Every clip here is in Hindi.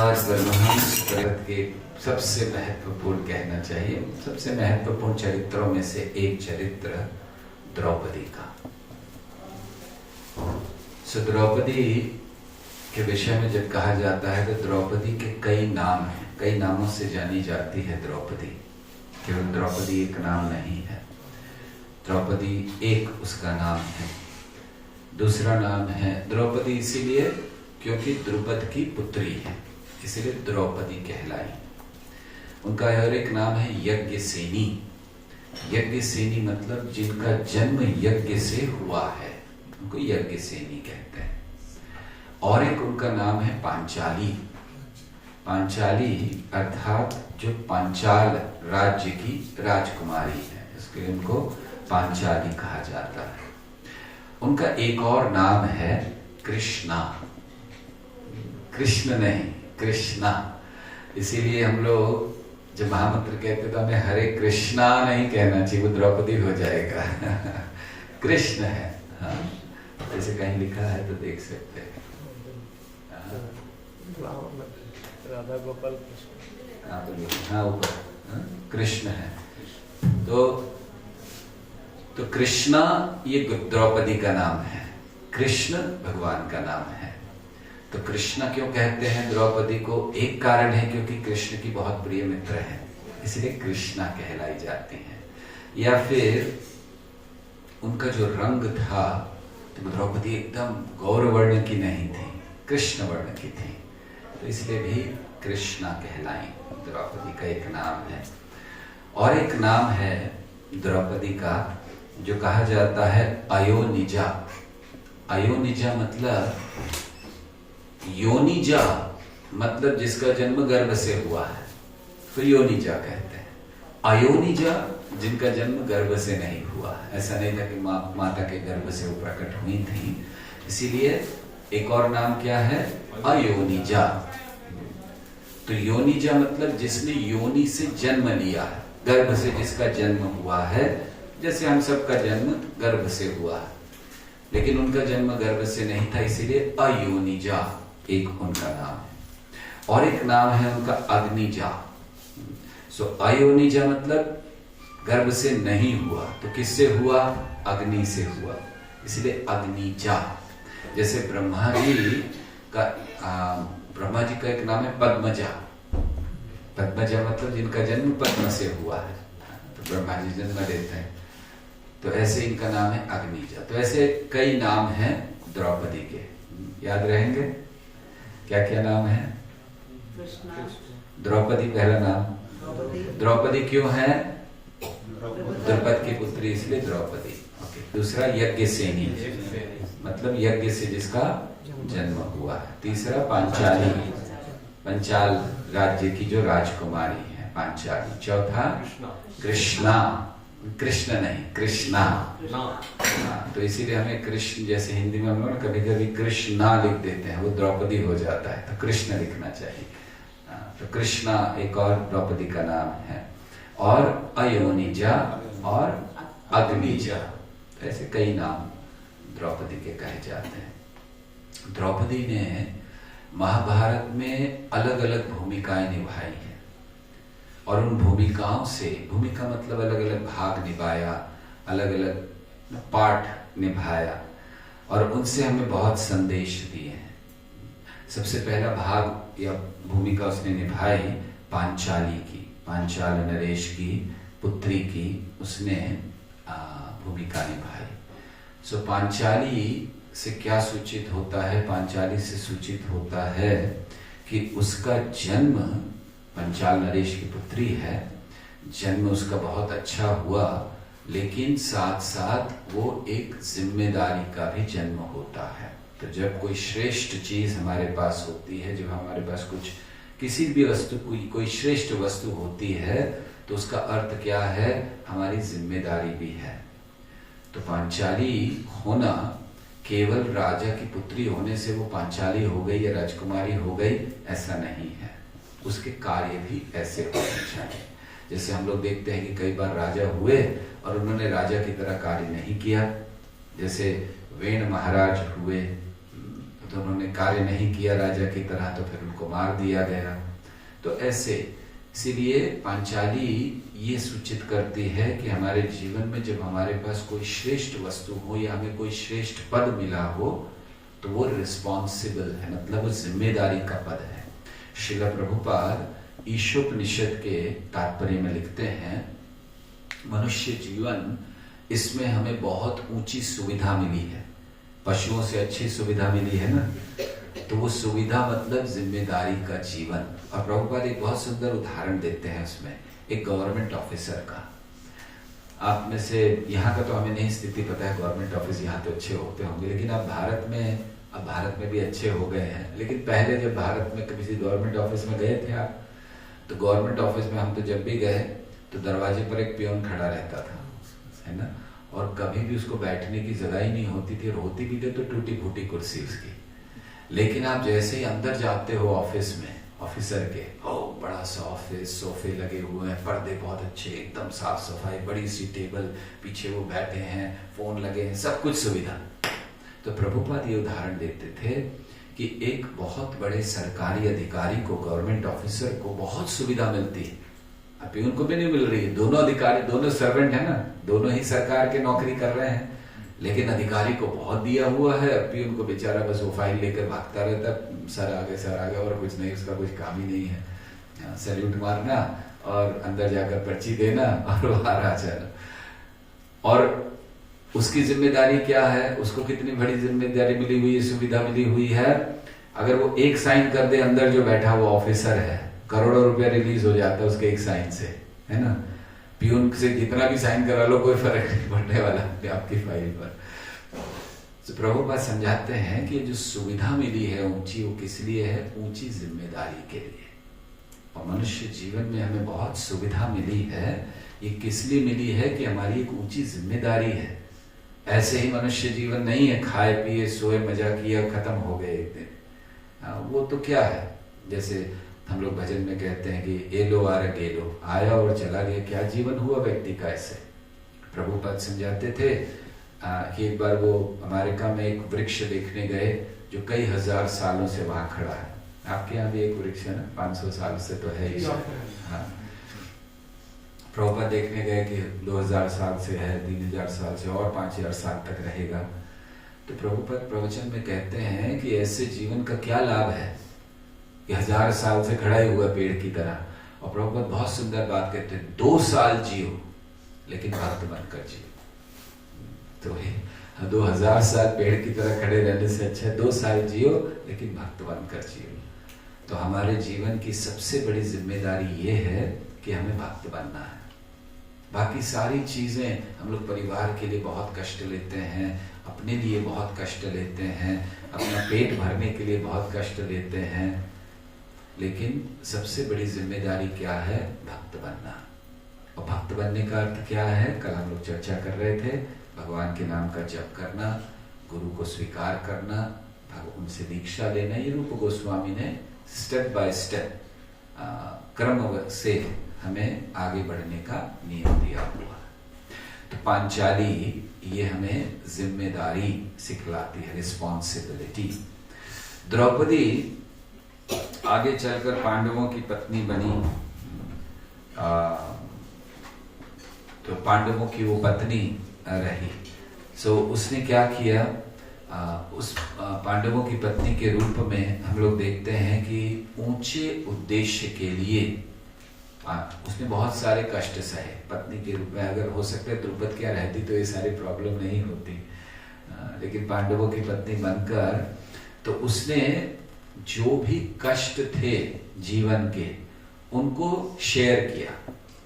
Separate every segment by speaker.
Speaker 1: आज ब्रह्महंस जगत के सबसे महत्वपूर्ण कहना चाहिए, सबसे महत्वपूर्ण चरित्रों में से एक चरित्र द्रौपदी का। द्रौपदी के विषय में जब कहा जाता है तो द्रौपदी के कई नाम हैं, कई नामों से जानी जाती है द्रौपदी। केवल द्रौपदी एक नाम नहीं है, द्रौपदी एक उसका नाम है। दूसरा नाम है द्रौपदी इसीलिए क्योंकि द्रुपद की पुत्री है, इसलिए द्रौपदी कहलाई। उनका और एक नाम है यज्ञसेनी। यज्ञसेनी मतलब जिनका जन्म यज्ञ से हुआ है, उनको यज्ञसेनी कहते हैं। और एक उनका नाम है पांचाली। पांचाली अर्थात जो पांचाल राज्य की राजकुमारी है, इसके उनको पांचाली कहा जाता है। उनका एक और नाम है कृष्णा। कृष्ण नहीं, कृष्णा। इसीलिए हम लोग जब महामंत्र कहते तो हमें हरे कृष्णा नहीं कहना चाहिए, वो द्रौपदी हो जाएगा। कृष्ण है। हाँ, जैसे कहीं लिखा है तो देख सकते हैं।
Speaker 2: राधा गोपाल कृष्ण।
Speaker 1: हाँ ऊपर कृष्ण है। तो कृष्णा ये द्रौपदी का नाम है, कृष्ण भगवान का नाम है। तो कृष्णा क्यों कहते हैं द्रौपदी को? एक कारण है क्योंकि कृष्ण की बहुत प्रिय मित्र है, इसलिए कृष्णा कहलाई जाती हैं। या फिर उनका जो रंग था, तो द्रौपदी एकदम गौरवर्ण की नहीं थी, कृष्ण वर्ण की थी, तो इसलिए भी कृष्णा कहलाई। द्रौपदी का एक नाम है। और एक नाम है द्रौपदी का जो कहा जाता है अयोनिजा। अयोनिजा मतलब योनिजा मतलब जिसका जन्म गर्भ से हुआ है, तो योनिजा कहते हैं। अयोनिजा जिनका जन्म गर्भ से नहीं हुआ है। ऐसा नहीं था कि माता के गर्भ से वो प्रकट हुई थी, इसीलिए एक और नाम क्या है? अयोनिजा। तो योनिजा मतलब जिसने योनि से जन्म लिया है, गर्भ से जिसका जन्म हुआ है। जैसे हम सबका जन्म गर्भ से हुआ है, लेकिन उनका जन्म गर्भ से नहीं था, इसीलिए अयोनिजा एक उनका नाम है। और एक नाम है उनका अग्निजा। अयोनिजा मतलब गर्भ से नहीं हुआ, तो किससे हुआ? अग्नि से हुआ, इसलिए अग्निजा। जैसे ब्रह्मा जी का एक नाम है पद्मजा। पद्मजा मतलब जिनका जन्म पद्म से हुआ है, तो ब्रह्मा जी जन्म देते हैं, तो ऐसे इनका नाम है अग्निजा। तो ऐसे कई नाम हैं द्रौपदी के, याद रहेंगे? क्या क्या नाम है? द्रौपदी पहला नाम। द्रौपदी क्यों है? द्रुपद की पुत्री, इसलिए द्रौपदी। दूसरा यज्ञसेनी, मतलब यज्ञ से जिसका जन्म हुआ है। तीसरा पांचाली, पंचाल राज्य की जो राजकुमारी है, पांचाली। चौथा कृष्णा, कृष्ण नहीं, कृष्णा। तो इसीलिए हमें कृष्ण, जैसे हिंदी में हम लोग कभी कभी कृष्णा लिख देते हैं, वो द्रौपदी हो जाता है, तो कृष्ण लिखना चाहिए। तो कृष्णा एक और द्रौपदी का नाम है। और अयोनिजा और अग्निजा, ऐसे कई नाम द्रौपदी के कहे जाते हैं। द्रौपदी ने महाभारत में अलग अलग भूमिकाएं निभाई हैं, और उन भूमिकाओं से, भूमिका मतलब अलग अलग भाग निभाया, अलग अलग पाठ निभाया, और उनसे हमें बहुत संदेश दिए हैं। सबसे पहला भाग या भूमिका उसने निभाई पांचाली की, पांचाल नरेश की पुत्री की उसने भूमिका निभाई। पांचाली से क्या सूचित होता है? पांचाली से सूचित होता है कि उसका जन्म, पंचाल नरेश की पुत्री है, जन्म उसका बहुत अच्छा हुआ, लेकिन साथ साथ वो एक जिम्मेदारी का भी जन्म होता है। तो जब कोई श्रेष्ठ चीज हमारे पास होती है, जब हमारे पास कुछ किसी भी वस्तु, कोई श्रेष्ठ वस्तु होती है, तो उसका अर्थ क्या है? हमारी जिम्मेदारी भी है। तो पांचाली होना केवल राजा की पुत्री होने से वो पांचाली हो गई या राजकुमारी हो गई, ऐसा नहीं है। उसके कार्य भी ऐसे होने चाहिए। जैसे हम लोग देखते हैं कि कई बार राजा हुए और उन्होंने राजा की तरह कार्य नहीं किया। जैसे वेण महाराज हुए, तो उन्होंने कार्य नहीं किया राजा की तरह, तो फिर उनको मार दिया गया। तो ऐसे, इसीलिए पांचाली ये सूचित करती है कि हमारे जीवन में जब हमारे पास कोई श्रेष्ठ वस्तु हो या हमें कोई श्रेष्ठ पद मिला हो, तो वो रिस्पॉन्सिबल है, मतलब वो जिम्मेदारी का पद है। श्रील प्रभुपाद ईशोपनिषद के तात्पर्य में लिखते हैं, मनुष्य जीवन, इसमें हमें बहुत ऊंची सुविधा मिली है, पशुओं से अच्छी सुविधा मिली है ना, तो वो सुविधा मतलब जिम्मेदारी का जीवन। और प्रभुपाद एक बहुत सुंदर उदाहरण देते हैं उसमें, एक गवर्नमेंट ऑफिसर का। आप में से यहाँ का तो हमें नहीं स्थिति पता है, गवर्नमेंट ऑफिस यहाँ तो अच्छे होते होंगे, लेकिन अब भारत में भी अच्छे हो गए हैं। लेकिन पहले जब भारत में किसी गवर्नमेंट ऑफिस में गए थे आप, तो गवर्नमेंट ऑफिस में हम तो जब भी गए तो दरवाजे पर एक पियोन खड़ा रहता था, है ना, और कभी भी उसको बैठने की जगह ही नहीं होती थी, और होती भी थी तो टूटी फूटी कुर्सी उसकी। लेकिन आप जैसे ही अंदर जाते हो ऑफिस में, ऑफिसर के, बड़ा सा ऑफिस, सोफे लगे हुए हैं, पर्दे बहुत अच्छे, एकदम साफ सफाई, बड़ी सी टेबल, पीछे वो बैठे हैं, फोन लगे हैं, सब कुछ सुविधा। तो प्रभुपाद ये उदाहरण देते थे कि एक बहुत बड़े सरकारी अधिकारी को, गवर्नमेंट ऑफिसर को बहुत सुविधा मिलती है, अभी उनको भी नहीं मिल रही है। दोनों अधिकारी, दोनों सर्वेंट है ना, दोनों ही सरकार के नौकरी कर रहे हैं, लेकिन अधिकारी को बहुत दिया हुआ है, अभी उनको बेचारा बस वो फाइल लेकर भागता रहता, सर आगे और कुछ नहीं, उसका कुछ काम ही नहीं है, सैल्यूट मारना और अंदर जाकर पर्ची देना और बाहर आ जाना। और उसकी जिम्मेदारी क्या है, उसको कितनी बड़ी जिम्मेदारी मिली हुई है, सुविधा मिली हुई है। अगर वो एक साइन कर दे, अंदर जो बैठा हुआ ऑफिसर है, करोड़ों रुपया रिलीज हो जाता है उसके एक साइन से, है ना। पियून से जितना भी साइन करा लो कोई फर्क नहीं पड़ने वाला आपकी फाइल पर। तो प्रभुपाद समझाते हैं कि जो सुविधा मिली है ऊंची, वो किस लिए है, ऊंची जिम्मेदारी के लिए। और मनुष्य जीवन में हमें बहुत सुविधा मिली है, ये किस लिए मिली है कि हमारी एक ऊंची जिम्मेदारी है। ऐसे ही मनुष्य जीवन नहीं है, खाए पिए सोए मजा किया खत्म हो गए एक दिन। वो तो क्या है, जैसे हम लोग भजन में कहते हैं कि एलो आर गेलो, आया और चला गया, क्या जीवन हुआ व्यक्ति का। ऐसे प्रभुपाद समझाते थे कि एक बार वो अमेरिका में एक वृक्ष देखने गए जो कई हजार सालों से वहां खड़ा है। आपके यहाँ भी एक वृक्ष है ना, 500 साल से तो है ही। हाँ, प्रभुपाद देखने गए कि 2000 साल से है, 3000 साल से, और 5000 साल तक रहेगा। तो प्रभुपाद प्रवचन में कहते हैं कि ऐसे जीवन का क्या लाभ है कि 1000 साल से खड़ा ही हुआ पेड़ की तरह। और प्रभुपाद बहुत सुंदर बात कहते हैं, 2 साल जियो लेकिन भक्त बनकर जियो। तो 2000 साल पेड़ की तरह खड़े रहने से अच्छा 2 साल जियो लेकिन भक्त बनकर जियो। तो हमारे जीवन की सबसे बड़ी जिम्मेदारी ये है कि हमें भक्त बनना है। बाकी सारी चीजें हम लोग परिवार के लिए बहुत कष्ट लेते हैं, अपने लिए बहुत कष्ट लेते हैं, अपना पेट भरने के लिए बहुत कष्ट लेते हैं, लेकिन सबसे बड़ी जिम्मेदारी क्या है, भक्त बनना। और भक्त बनने का अर्थ क्या है, कल हम लोग चर्चा कर रहे थे, भगवान के नाम का जप करना, गुरु को स्वीकार करना, उनसे दीक्षा लेना। ये रूप गोस्वामी ने स्टेप बाय स्टेप क्रम से हमें आगे बढ़ने का नियम दिया हुआ है। तो पांचाली ये हमें जिम्मेदारी सिखलाती है, रिस्पॉन्सिबिलिटी। द्रौपदी आगे चलकर पांडवों की पत्नी बनी। तो पांडवों की वो पत्नी रही। सो उसने क्या किया, उस पांडवों की पत्नी के रूप में हम लोग देखते हैं कि ऊंचे उद्देश्य के लिए उसने बहुत सारे कष्ट सहे। पत्नी के रूप में अगर हो सकता है द्रुपद क्या रहती तो ये सारी प्रॉब्लम नहीं होती, लेकिन पांडवों की पत्नी बनकर तो उसने जो भी कष्ट थे जीवन के उनको शेयर किया।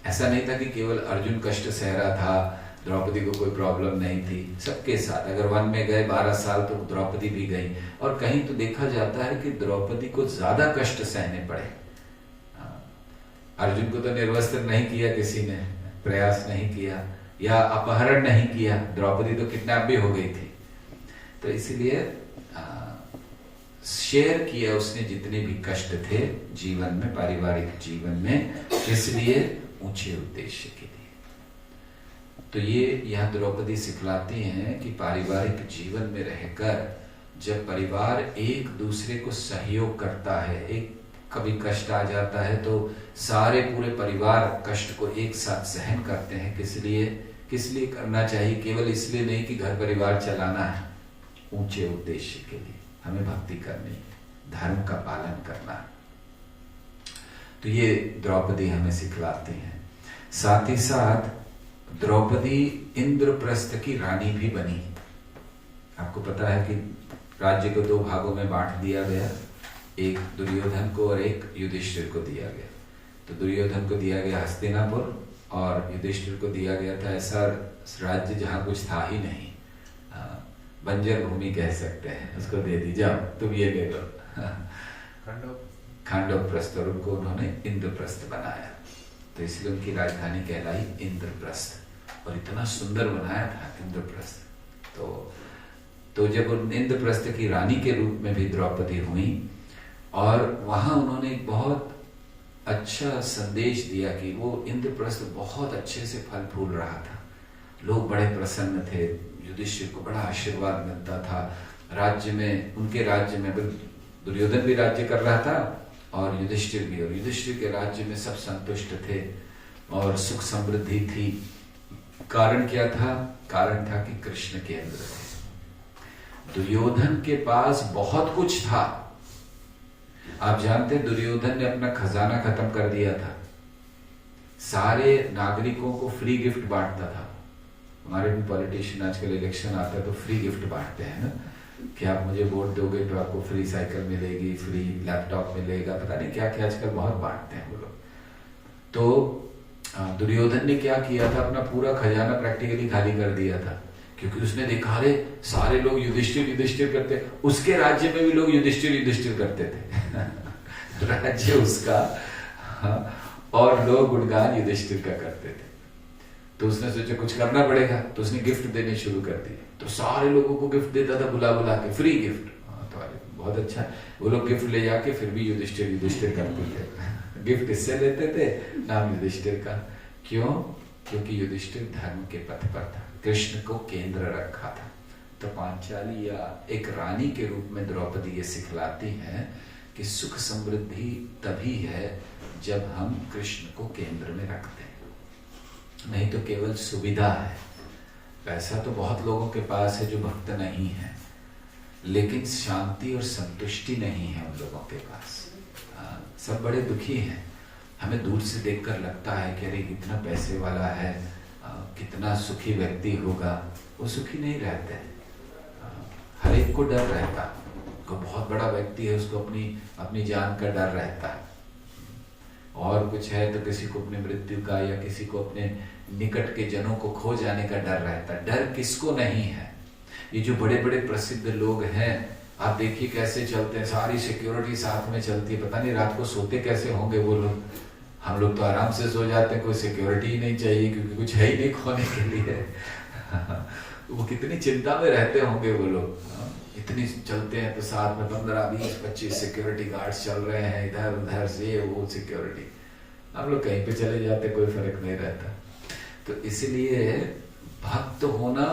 Speaker 1: ऐसा नहीं था कि केवल अर्जुन कष्ट सह रहा था, द्रौपदी को कोई प्रॉब्लम नहीं थी, सबके साथ। अगर वन में गए 12 साल तो द्रौपदी भी गई। और कहीं तो देखा जाता है कि द्रौपदी को ज्यादा कष्ट सहने पड़े। अर्जुन को तो निर्वस्त्र नहीं किया किसी ने, प्रयास नहीं किया या अपहरण नहीं किया, द्रौपदी तो किडनैप भी हो गई थी। तो इसीलिए शेयर किया उसने जितने भी कष्ट थे जीवन में, पारिवारिक जीवन में, इसलिए ऊंचे उद्देश्य के लिए। तो ये यहाँ द्रौपदी सिखलाती हैं कि पारिवारिक जीवन में रहकर जब परिवार एक दूसरे को सहयोग करता है, एक कभी कष्ट आ जाता है तो सारे पूरे परिवार कष्ट को एक साथ सहन करते हैं। किस लिए करना चाहिए? केवल इसलिए नहीं कि घर परिवार चलाना है, ऊंचे उद्देश्य के लिए हमें भक्ति करनी, धर्म का पालन करना। तो ये द्रौपदी हमें सिखलाती हैं। साथ ही साथ द्रौपदी इंद्रप्रस्थ की रानी भी बनी। आपको पता है कि राज्य को 2 भागों में बांट दिया गया, एक दुर्योधन को और एक युधिष्ठिर को दिया गया। तो दुर्योधन को दिया गया हस्तिनापुर और युधिष्ठिर को दिया गया था ऐसा राज्य जहां कुछ था ही नहीं, बंजर भूमि कह सकते हैं, उसको दे दी, जाओ तुम ये ले लो, खांडवप्रस्थ, और उनको उन्होंने इंद्रप्रस्थ बनाया। तो इसलिए उनकी राजधानी कहलाई इंद्रप्रस्थ, और इतना सुंदर बनाया था इंद्रप्रस्थ। तो जब उन इंद्रप्रस्थ की रानी के रूप में भी द्रौपदी हुई, और वहां उन्होंने एक बहुत अच्छा संदेश दिया कि वो इंद्रप्रस्थ बहुत अच्छे से फल फूल रहा था, लोग बड़े प्रसन्न थे, युधिष्ठिर को बड़ा आशीर्वाद मिलता था राज्य में, उनके राज्य में दुर्योधन भी राज्य कर रहा था और युधिष्ठिर भी, और युधिष्ठिर के राज्य में सब संतुष्ट थे और सुख समृद्धि थी। कारण क्या था? कारण था कि कृष्ण केंद्र थे। दुर्योधन के पास बहुत कुछ था। आप जानते हैं दुर्योधन ने अपना खजाना खत्म कर दिया था, सारे नागरिकों को फ्री गिफ्ट बांटता था। हमारे भी पॉलिटिशियन आजकल इलेक्शन आता है तो फ्री गिफ्ट बांटते हैं ना, कि आप मुझे वोट दोगे तो आपको फ्री साइकिल मिलेगी, फ्री लैपटॉप मिलेगा, पता नहीं क्या क्या आजकल बहुत बांटते हैं वो लोग। तो दुर्योधन ने क्या किया था, अपना पूरा खजाना प्रैक्टिकली खाली कर दिया था, क्योंकि उसने देखा अरे सारे लोग युधिष्ठिर करते, उसके राज्य में भी लोग युधिष्ठिर करते थे राज्य उसका, और लोग गुणगान युधिष्ठिर का करते थे। तो उसने सोचा कुछ करना पड़ेगा, तो उसने गिफ्ट देने शुरू कर दिए। तो सारे लोगों को गिफ्ट देता था, बुला के फ्री गिफ्ट। तो बहुत अच्छा, वो लोग गिफ्ट ले जाके फिर भी युधिष्ठिर करते थे गिफ्ट इससे लेते थे, नाम युधिष्ठिर का। क्यों? क्योंकि युधिष्ठिर धर्म के पथ पर था, कृष्ण को केंद्र रखा था। तो पांचाली या एक रानी के रूप में द्रौपदी ये सिखलाती है कि सुख समृद्धि तभी है जब हम कृष्ण को केंद्र में रखते हैं, नहीं तो केवल सुविधा है। पैसा तो बहुत लोगों के पास है जो भक्त नहीं है, लेकिन शांति और संतुष्टि नहीं है उन लोगों के पास। सब बड़े दुखी हैं। हमें दूर से देखकर लगता है कि अरे कितना पैसे वाला है, कितना सुखी व्यक्ति होगा। वो सुखी नहीं रहते। हर एक को डर रहता, कोई बहुत बड़ा व्यक्ति है उसको अपनी जान का डर रहता है, और कुछ है तो किसी को अपनी मृत्यु का या किसी को अपने निकट के जनों को खो जाने का डर रहता है। डर किसको नहीं है? ये जो बड़े बड़े प्रसिद्ध लोग हैं, आप देखिए कैसे चलते हैं, सारी सिक्योरिटी साथ में चलती है, पता नहीं रात को सोते कैसे होंगे वो लोग। हम लोग तो आराम से सो जाते हैं, कोई सिक्योरिटी ही नहीं चाहिए क्योंकि कुछ है ही नहीं खोने के लिए वो कितनी चिंता में रहते होंगे वो लोग। इतनी चलते हैं तो साथ में 15, 20, 25 सिक्योरिटी गार्ड्स चल रहे हैं, इधर उधर से वो सिक्योरिटी। हम लोग कहीं पे चले जाते, कोई फर्क नहीं रहता। तो इसलिए भक्त होना,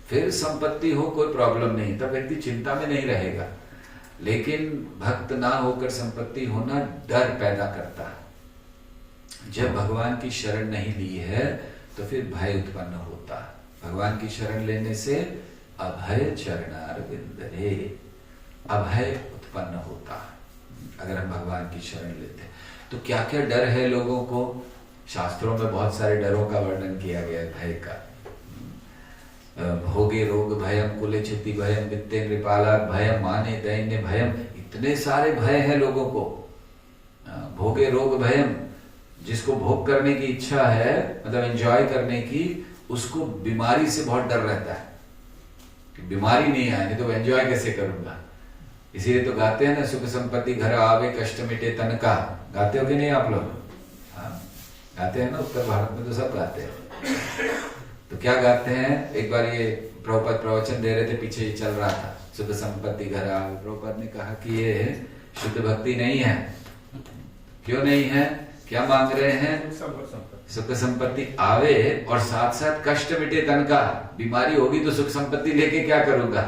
Speaker 1: फिर संपत्ति हो कोई प्रॉब्लम नहीं, तब व्यक्ति चिंता में नहीं रहेगा। लेकिन भक्त ना होकर संपत्ति होना डर पैदा करता है। जब भगवान की शरण नहीं ली है तो फिर भय उत्पन्न होता है। भगवान की शरण लेने से अभय चरणारविंद रे, अभय उत्पन्न होता है अगर हम भगवान की शरण लेते हैं। तो क्या क्या डर है लोगों को? शास्त्रों में बहुत सारे डरों का वर्णन किया गया है भय का। भोगे रोग भयम, कुले चिति भयम, वित्ते नृपालाद भयम, माने दैन्य भयम, इतने सारे भय हैं लोगों को। भोगे रोग भयम, जिसको भोग करने की इच्छा है, मतलब एंजॉय करने की, उसको बीमारी से बहुत डर रहता है कि बीमारी नहीं आए, नहीं तो एंजॉय कैसे करूंगा। इसीलिए तो गाते हैं ना, सुख संपत्ति घर आवे, कष्ट मिटे तन का। गाते हो कि नहीं आप लोग? हाँ, गाते हैं ना, उत्तर भारत में तो सब गाते हैं। तो क्या गाते हैं? एक बार ये प्रभुपाद प्रवचन दे रहे थे, पीछे ये चल रहा था, सुख संपत्ति घर आवे। प्रभुपाद ने कहा कि ये शुद्ध भक्ति नहीं है। क्यों नहीं है? क्या मांग रहे हैं? सुख संपत्ति आवे और साथ साथ कष्ट मिटे तन का। बीमारी होगी तो सुख संपत्ति लेके क्या करूंगा,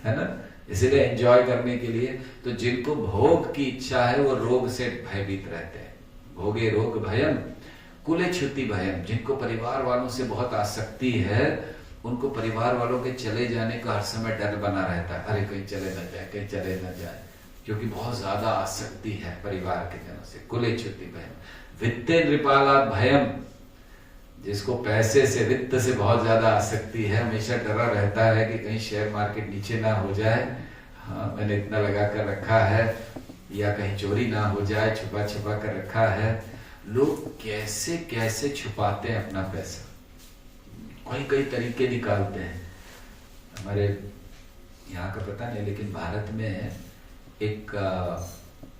Speaker 1: है ना? इसलिए एंजॉय करने के लिए। तो जिनको भोग की इच्छा है वो रोग से भयभीत रहते हैं। भोगे रोग भयम कुले क्षुति भयम, जिनको परिवार वालों से बहुत आसक्ति है उनको परिवार वालों के चले जाने का हर समय डर बना रहता है, अरे कहीं चले ना जाए, कहीं चले ना जाए, क्योंकि बहुत ज्यादा आसक्ति है परिवार के जनों से। कुले क्षुति भयम वित्ते नृपाला भयम, जिसको पैसे से वित्त से बहुत ज्यादा आसक्ति है, हमेशा डरा रहता है कि कहीं शेयर मार्केट नीचे ना हो जाए, हाँ मैंने इतना लगा कर रखा है, या कहीं चोरी ना हो जाए, छुपा छुपा कर रखा है। लोग कैसे कैसे छुपाते हैं अपना पैसा, कई कई तरीके निकालते हैं। हमारे यहाँ का पता नहीं, लेकिन भारत में एक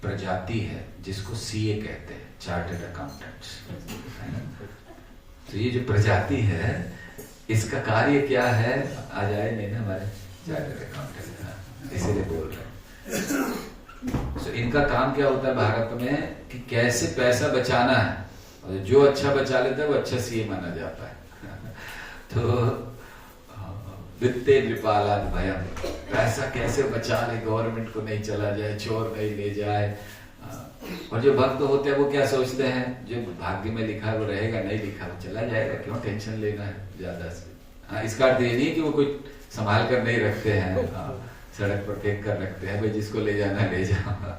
Speaker 1: प्रजाति है जिसको सीए कहते हैं, चार्टर्ड अकाउंटेंट्स। तो ये जो प्रजाति है इसका कार्य क्या है, आज आए नहीं ना हमारे चार्टर्ड अकाउंटेंट, इसीलिए बोल रहे हैं। तो इनका काम क्या होता है भारत में कि कैसे पैसा बचाना है, और जो अच्छा बचा लेता है वो अच्छा सीए माना जाता है। तो वित्ते नृपाला भयम, पैसा कैसे बचा ले, गवर्नमेंट को नहीं चला जाए, चोर नहीं ले जाए। और जो भक्त होते हैं वो क्या सोचते हैं, जो भाग्य में लिखा है वो रहेगा, नहीं लिखा वो चला जाएगा, क्यों टेंशन लेना है ज्यादा से। हाँ, इसका अर्थ ये नहीं कि वो कुछ संभाल कर नहीं रखते हैं, सड़क पर फेंक कर रखते हैं, भाई जिसको ले जाना ले जाओ,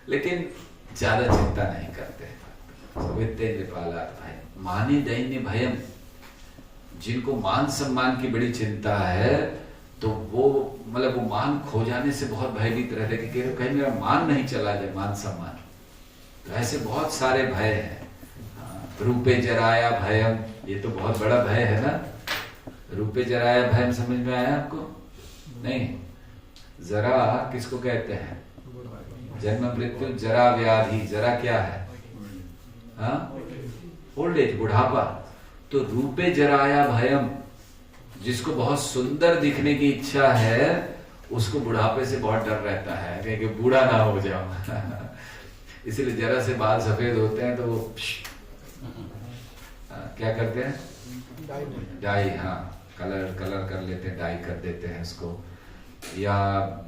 Speaker 1: लेकिन ज्यादा चिंता नहीं करते। वित्ते नृपाला भयम मानी दैन्य भयम, जिनको मान सम्मान की बड़ी चिंता है तो वो मतलब वो मान खो जाने से बहुत भयभीत रहते कि कहीं मेरा मान नहीं चला जाए, मान सम्मान। तो ऐसे बहुत सारे भय हैं। रूपे जराया भयम, ये तो बहुत बड़ा भय है ना। रूपे जराया भयम समझ में आया आपको? नहीं, जरा किसको कहते हैं? जन्म मृत्यु जरा व्याधि। जरा क्या है? ओल्ड एज, बुढ़ापा। तो रूपे जराया भयम, जिसको बहुत सुंदर दिखने की इच्छा है उसको बुढ़ापे से बहुत डर रहता है कि बूढ़ा ना हो जाऊं। इसीलिए जरा से बाल सफेद होते हैं तो वो क्या करते हैं? डाई, हाँ, कलर कर लेते हैं, डाई कर देते हैं उसको। या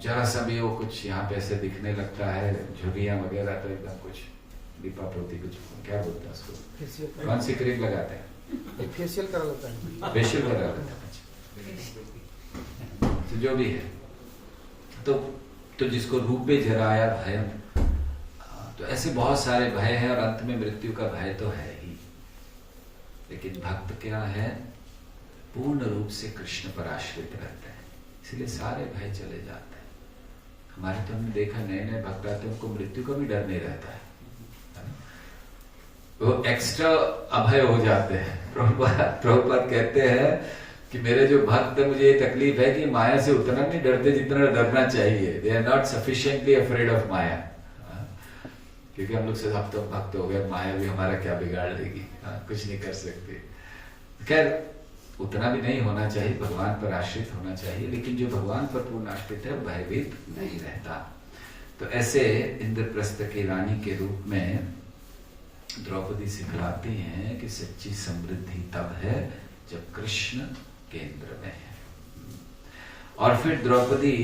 Speaker 1: जरा सा भी वो कुछ यहाँ पे ऐसे दिखने लगता है, झुर्रियां वगैरह, तो एकदम कुछ लिपा पोती, कुछ क्या बोलते हैं उसको, कौन सी क्रीम लगाते हैं?
Speaker 2: फेशियल करा लेता है,
Speaker 1: फेशियल करा लेता है। तो जो भी है, तो जिसको रूपे जराया भयम, तो ऐसे बहुत सारे भय हैं। और अंत में मृत्यु का भय तो है ही, लेकिन भक्त क्या है, पूर्ण रूप से कृष्ण पर आश्रित रहते हैं, इसलिए सारे भय चले जाते हैं। हमारे तो हमने देखा नए नए भक्त आते हैं, उनको मृत्यु का भी डर नहीं रहता है, वो एक्स्ट्रा अभय हो जाते हैं। प्रभुपाद कहते हैं कि मेरे जो भक्त है, मुझे ये तकलीफ है कि माया से उतना नहीं डरते जितना डरना चाहिए। They are not sufficiently afraid of Maya, क्योंकि हम लोग से अब तो भक्त हो गए, माया भी हमारा क्या बिगाड़ देगी, कुछ नहीं कर सकते। खैर उतना भी नहीं होना चाहिए, भगवान पर आश्रित होना चाहिए, लेकिन जो भगवान पर पूर्ण आश्रित है भयभीत नहीं रहता। तो ऐसे इंद्रप्रस्थ की रानी के रूप में द्रौपदी सिखलाती हैं कि सच्ची समृद्धि तब है जब कृष्ण केंद्र में है। और फिर द्रौपदी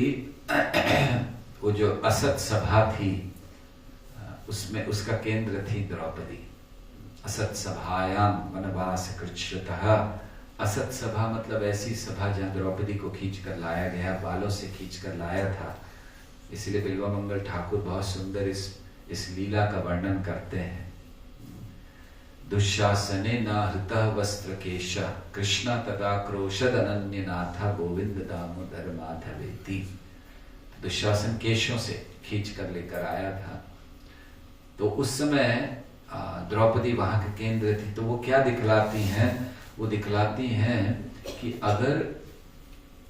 Speaker 1: वो जो असत सभा थी उसमें उसका केंद्र थी द्रौपदी। असत सभायाम वनवास कृच्छ्रतः। असत सभा मतलब ऐसी सभा जहां द्रौपदी को खींच कर लाया गया, बालों से खींच कर लाया था। इसलिए बिल्वा मंगल ठाकुर बहुत सुंदर इस लीला का वर्णन करते हैं। दुशासने न हृतः वस्त्र केश कृष्ण तदा क्रोशद अनन्य नाथा गोविंद दामोदर माधवेति। दुशासन केशों से खींच कर लेकर आया था। तो उस समय द्रौपदी वहां के केंद्र थी। तो वो क्या दिखलाती हैं? वो दिखलाती हैं कि अगर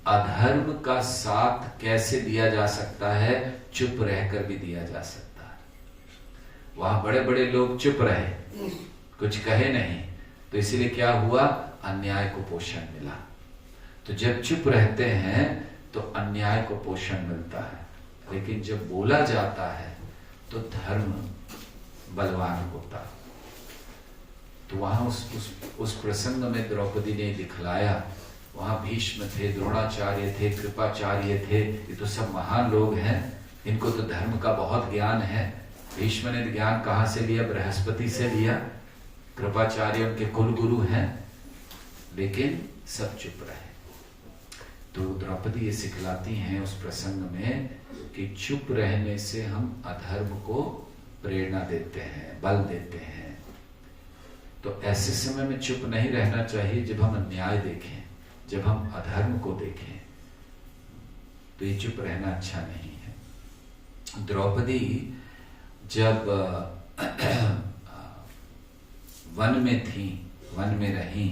Speaker 1: अधर्म का साथ कैसे दिया जा सकता है, चुप रहकर भी दिया जा सकता है। वहां बड़े बड़े लोग चुप रहे, कुछ कहे नहीं, तो इसीलिए क्या हुआ, अन्याय को पोषण मिला। तो जब चुप रहते हैं तो अन्याय को पोषण मिलता है, लेकिन जब बोला जाता है तो धर्म बलवान होता। तो वहां उस प्रसंग में द्रौपदी ने दिखलाया, वहां भीष्म थे, द्रोणाचार्य थे, कृपाचार्य थे, ये तो सब महान लोग हैं, इनको तो धर्म का बहुत ज्ञान है। भीष्म ने ज्ञान कहाँ से लिया? बृहस्पति से लिया। कृपाचार्य उनके कुल गुरु हैं, लेकिन सब चुप रहे। तो द्रौपदी ये सिखलाती हैं उस प्रसंग में कि चुप रहने से हम अधर्म को प्रेरणा देते हैं, बल देते हैं। तो ऐसे समय में चुप नहीं रहना चाहिए जब हम अन्याय देखें, जब हम अधर्म को देखें, तो ये चुप रहना अच्छा नहीं है। द्रौपदी जब वन में थी, वन में रही,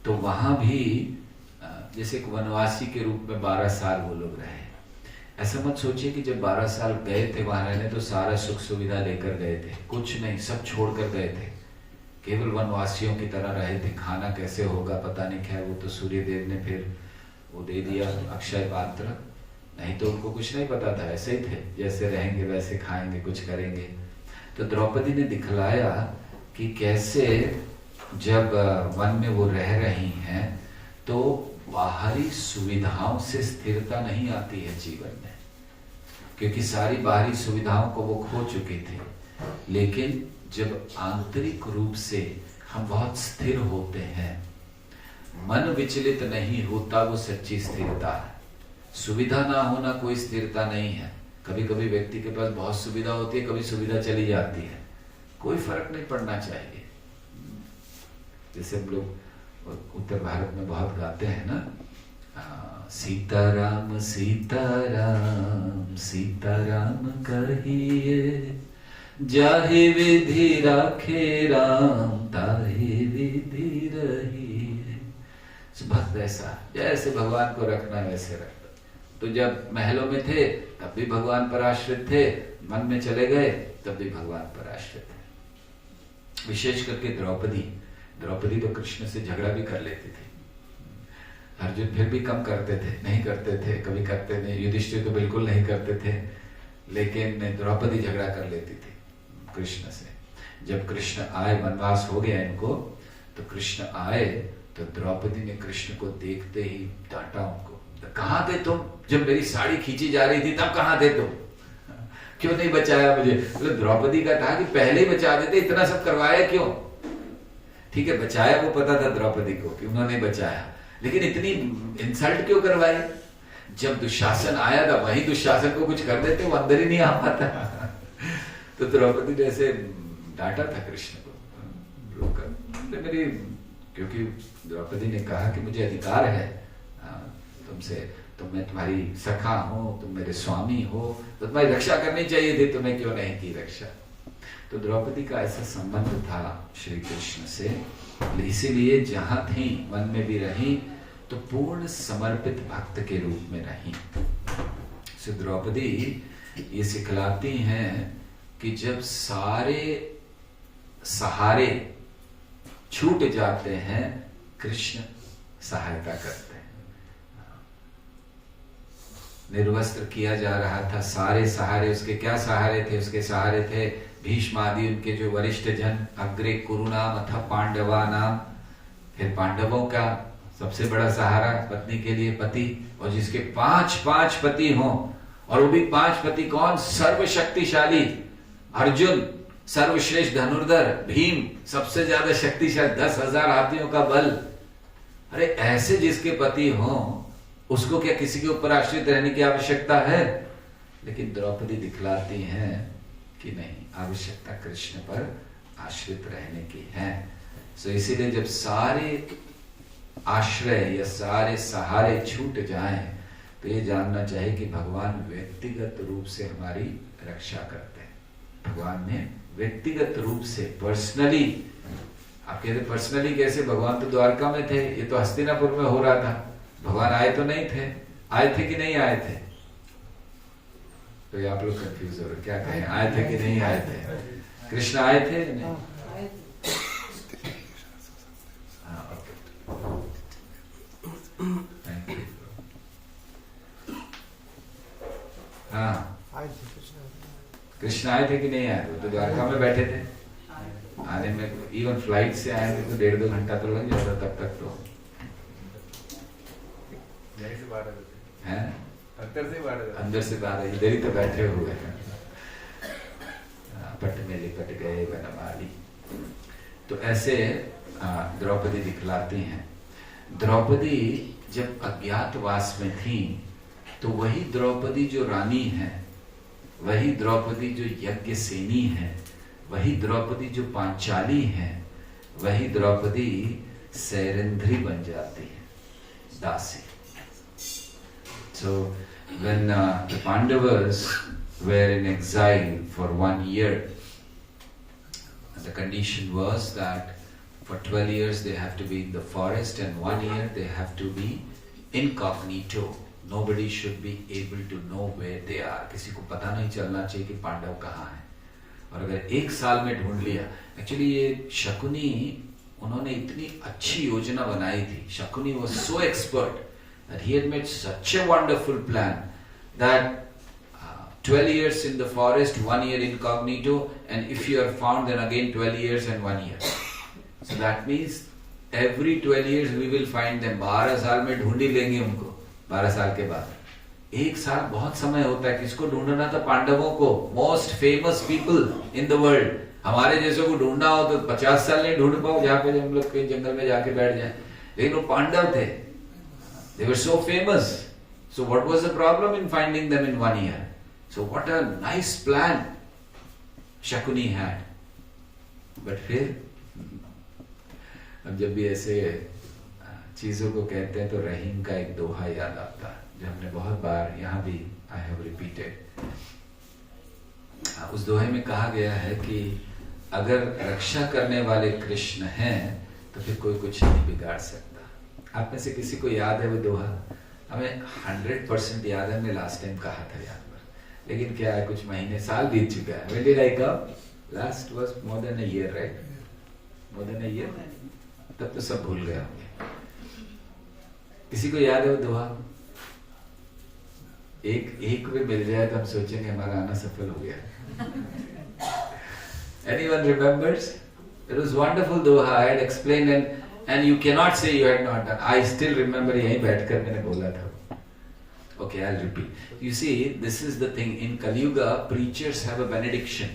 Speaker 1: तो वहां भी जैसे एक वनवासी के रूप में 12 साल वो लोग रहे। ऐसा मत सोचिए कि जब 12 साल गए थे वहां रहने तो सारा सुख सुविधा लेकर गए थे, कुछ नहीं, सब छोड़कर गए थे। केवल वनवासियों की तरह रहे थे। खाना कैसे होगा पता नहीं, क्या वो तो सूर्य देव ने फिर वो दे दिया अक्षय पात्र, नहीं तो उनको कुछ नहीं पता था, ऐसे ही थे, जैसे रहेंगे वैसे खाएंगे, कुछ करेंगे। तो द्रौपदी ने दिखलाया कि कैसे जब वन में वो रह रही हैं तो बाहरी सुविधाओं से स्थिरता नहीं आती है जीवन में, क्योंकि सारी बाहरी सुविधाओं को वो खो चुके थे। लेकिन जब आंतरिक रूप से हम बहुत स्थिर होते हैं, मन विचलित नहीं होता, वो सच्ची स्थिरता है। सुविधा ना होना कोई स्थिरता नहीं है। कभी कभी व्यक्ति के पास बहुत सुविधा होती है, कभी सुविधा चली जाती है, कोई फर्क नहीं पड़ना चाहिए। जैसे हम लोग उत्तर भारत में बहुत गाते हैं ना, सीताराम सीताराम सीताराम कहिए, जाहे विधि राखे राम, ताहे विधि रहिए। भक्त ऐसा, जैसे भगवान को रखना वैसे रखता। तो जब महलों में थे तब भी भगवान पर आश्रित थे, मन में चले गए तब भी भगवान पर आश्रित थे। विशेष करके द्रौपदी तो कृष्ण से झगड़ा भी कर लेती थी। अर्जुन फिर भी कम करते थे, नहीं करते थे, कभी करते नहीं। युधिष्ठिर तो बिल्कुल नहीं करते थे, लेकिन द्रौपदी झगड़ा कर लेती थी कृष्ण से। जब कृष्ण आए, वनवास हो गया इनको, तो कृष्ण आए तो द्रौपदी ने कृष्ण को देखते ही डांटा उनको, कहाँ थे तुम जब मेरी साड़ी खींची जा रही थी, तब कहाँ थे तुम, क्यों नहीं बचाया मुझे? तो द्रौपदी का था कि पहले ही बचा देते, इतना सब करवाया क्यों? ठीक है, बचाया वो पता था द्रौपदी को कि उन्होंने बचाया, लेकिन इतनी इंसल्ट क्यों करवाई? जब दुशासन आया था वही दुशासन को कुछ कर देते, वो अंदर ही नहीं आ पाता। तो द्रौपदी ने ऐसे डांटा था कृष्ण को, रोका मेरी, क्योंकि द्रौपदी ने कहा कि मुझे अधिकार है तुमसे, तो मैं तुम्हारी सखा हूं, तुम मेरे स्वामी हो, तो तुम्हारी रक्षा करनी चाहिए थी, तुम्हें क्यों नहीं की रक्षा? तो द्रौपदी का ऐसा संबंध था श्री कृष्ण से, इसीलिए जहां थी, वन में भी रही, तो पूर्ण समर्पित भक्त के रूप में रही। सो द्रौपदी ये सिखलाती हैं कि जब सारे सहारे छूट जाते हैं, कृष्ण सहायता करते हैं। निर्वस्त्र किया जा रहा था, सारे सहारे उसके क्या सहारे थे? उसके सहारे थे भीष्म आदि उनके जो वरिष्ठ जन, अग्रे कुरुनाम अथ पांडवा नाम। फिर पांडवों का सबसे बड़ा सहारा पत्नी के लिए पति, और जिसके 5 पति हों, और वो भी 5 पति कौन? सर्वशक्तिशाली अर्जुन, सर्वश्रेष्ठ धनुर्धर भीम, सबसे ज्यादा शक्तिशाली, 10,000 हाथियों का बल। अरे ऐसे जिसके पति हों, उसको क्या किसी के ऊपर आश्रित रहने की आवश्यकता है? लेकिन द्रौपदी दिखलाती हैं कि नहीं, आवश्यकता कृष्ण पर आश्रित रहने की है। सो इसीलिए जब सारे आश्रय या सारे सहारे छूट जाएं, तो ये जानना चाहिए कि भगवान व्यक्तिगत रूप से हमारी रक्षा करते हैं। भगवान ने व्यक्तिगत रूप से, पर्सनली, आप कहते पर्सनली कैसे? भगवान तो द्वारका में थे, ये तो हस्तिनापुर में हो रहा था। भगवान आए तो नहीं थे, आए थे कि नहीं आए थे? तो ये आप लोग कंफ्यूज हो रहे, क्या कहें, आए थे कि नहीं आए थे? कृष्ण आए थे नहीं? हाँ, ओके, थैंक यू। हाँ, कृष्ण आए थे कि नहीं आए थे? तो द्वारका में बैठे थे। आने में इवन फ्लाइट से आएंगे तो 1.5-2 घंटा तो लग जाता, तब तक तो
Speaker 3: यहीं से बाहर आ जाते
Speaker 1: हैं,
Speaker 3: अंदर से बाहर आ जाते
Speaker 1: अंदर से बाहर इधर ही तो बैठे हुए हैं। पट में लिपट गए वनमाली। तो ऐसे द्रौपदी दिखलाती हैं। द्रौपदी जब अज्ञातवास में थी तो वही द्रौपदी जो रानी है, वही द्रौपदी जो यज्ञ सेनी है, वही द्रौपदी जो पांचाली है, वही द्रौपदी सैरंध्री बन जाती है, दासी। So when the Pandavas were in exile for 1 year, the condition was that for 12 years they have to be in the forest and 1 year they have to be incognito. Nobody should be able to know where they are. किसी को पता नहीं चलना चाहिए कि पांडव कहाँ हैं। और अगर 1 साल में ढूंढ लिया, एक्चुअली ये शकुनी, उन्होंने इतनी अच्छी योजना बनाई थी। Shakuni was so expert that he had made such a wonderful plan that 12 years in the forest, 1 year incognito, and if you are found, then again 12 years and 1 year. So that means every 12 years we will find them. 12 साल में ढूंढ ही लेंगे उनको, 12 साल के बाद। 1 साल बहुत समय होता है। किसको ढूंढना था? पांडवों को, most famous people in the world. हमारे जैसे को ढूंढना हो तो 50 साल नहीं ढूंढ पाओ, जहाँ पे हम लोग कहीं जंगल में जाके बैठ जाए। लेकिन वो पांडव थे, they were so famous. So what was the problem in finding them in 1 year? So what a nice plan Shakuni had. But फिर हम जब भी ऐसे चीजों को कहते हैं तो रहीम का एक दोहा याद आता है, जो हमने बहुत बार यहाँ भी I have repeated. उस दोहे में कहा गया है कि अगर रक्षा करने वाले कृष्ण हैं तो फिर कोई कुछ नहीं बिगाड़ सकता। आप में से किसी को याद है वो दोहा? हमें 100% याद है, हमने लास्ट टाइम कहा था यहाँ पर, लेकिन क्या है, कुछ महीने, साल बीत चुका है। When did I come? Last was more than a year, right? More than a year? तब तो सब भूल गए होंगे। किसी को याद है वो दोहा? एक भी मिल जाए तो हम सोचेंगे हमारा आना सफल हो गया। Anyone remembers? It was wonderful doha. I had explained and you cannot say you had not done. I still remember यहीं बैठकर मैंने बोला था। Okay, I'll repeat. You see, this is the thing. In Kali Yuga, preachers have a benediction.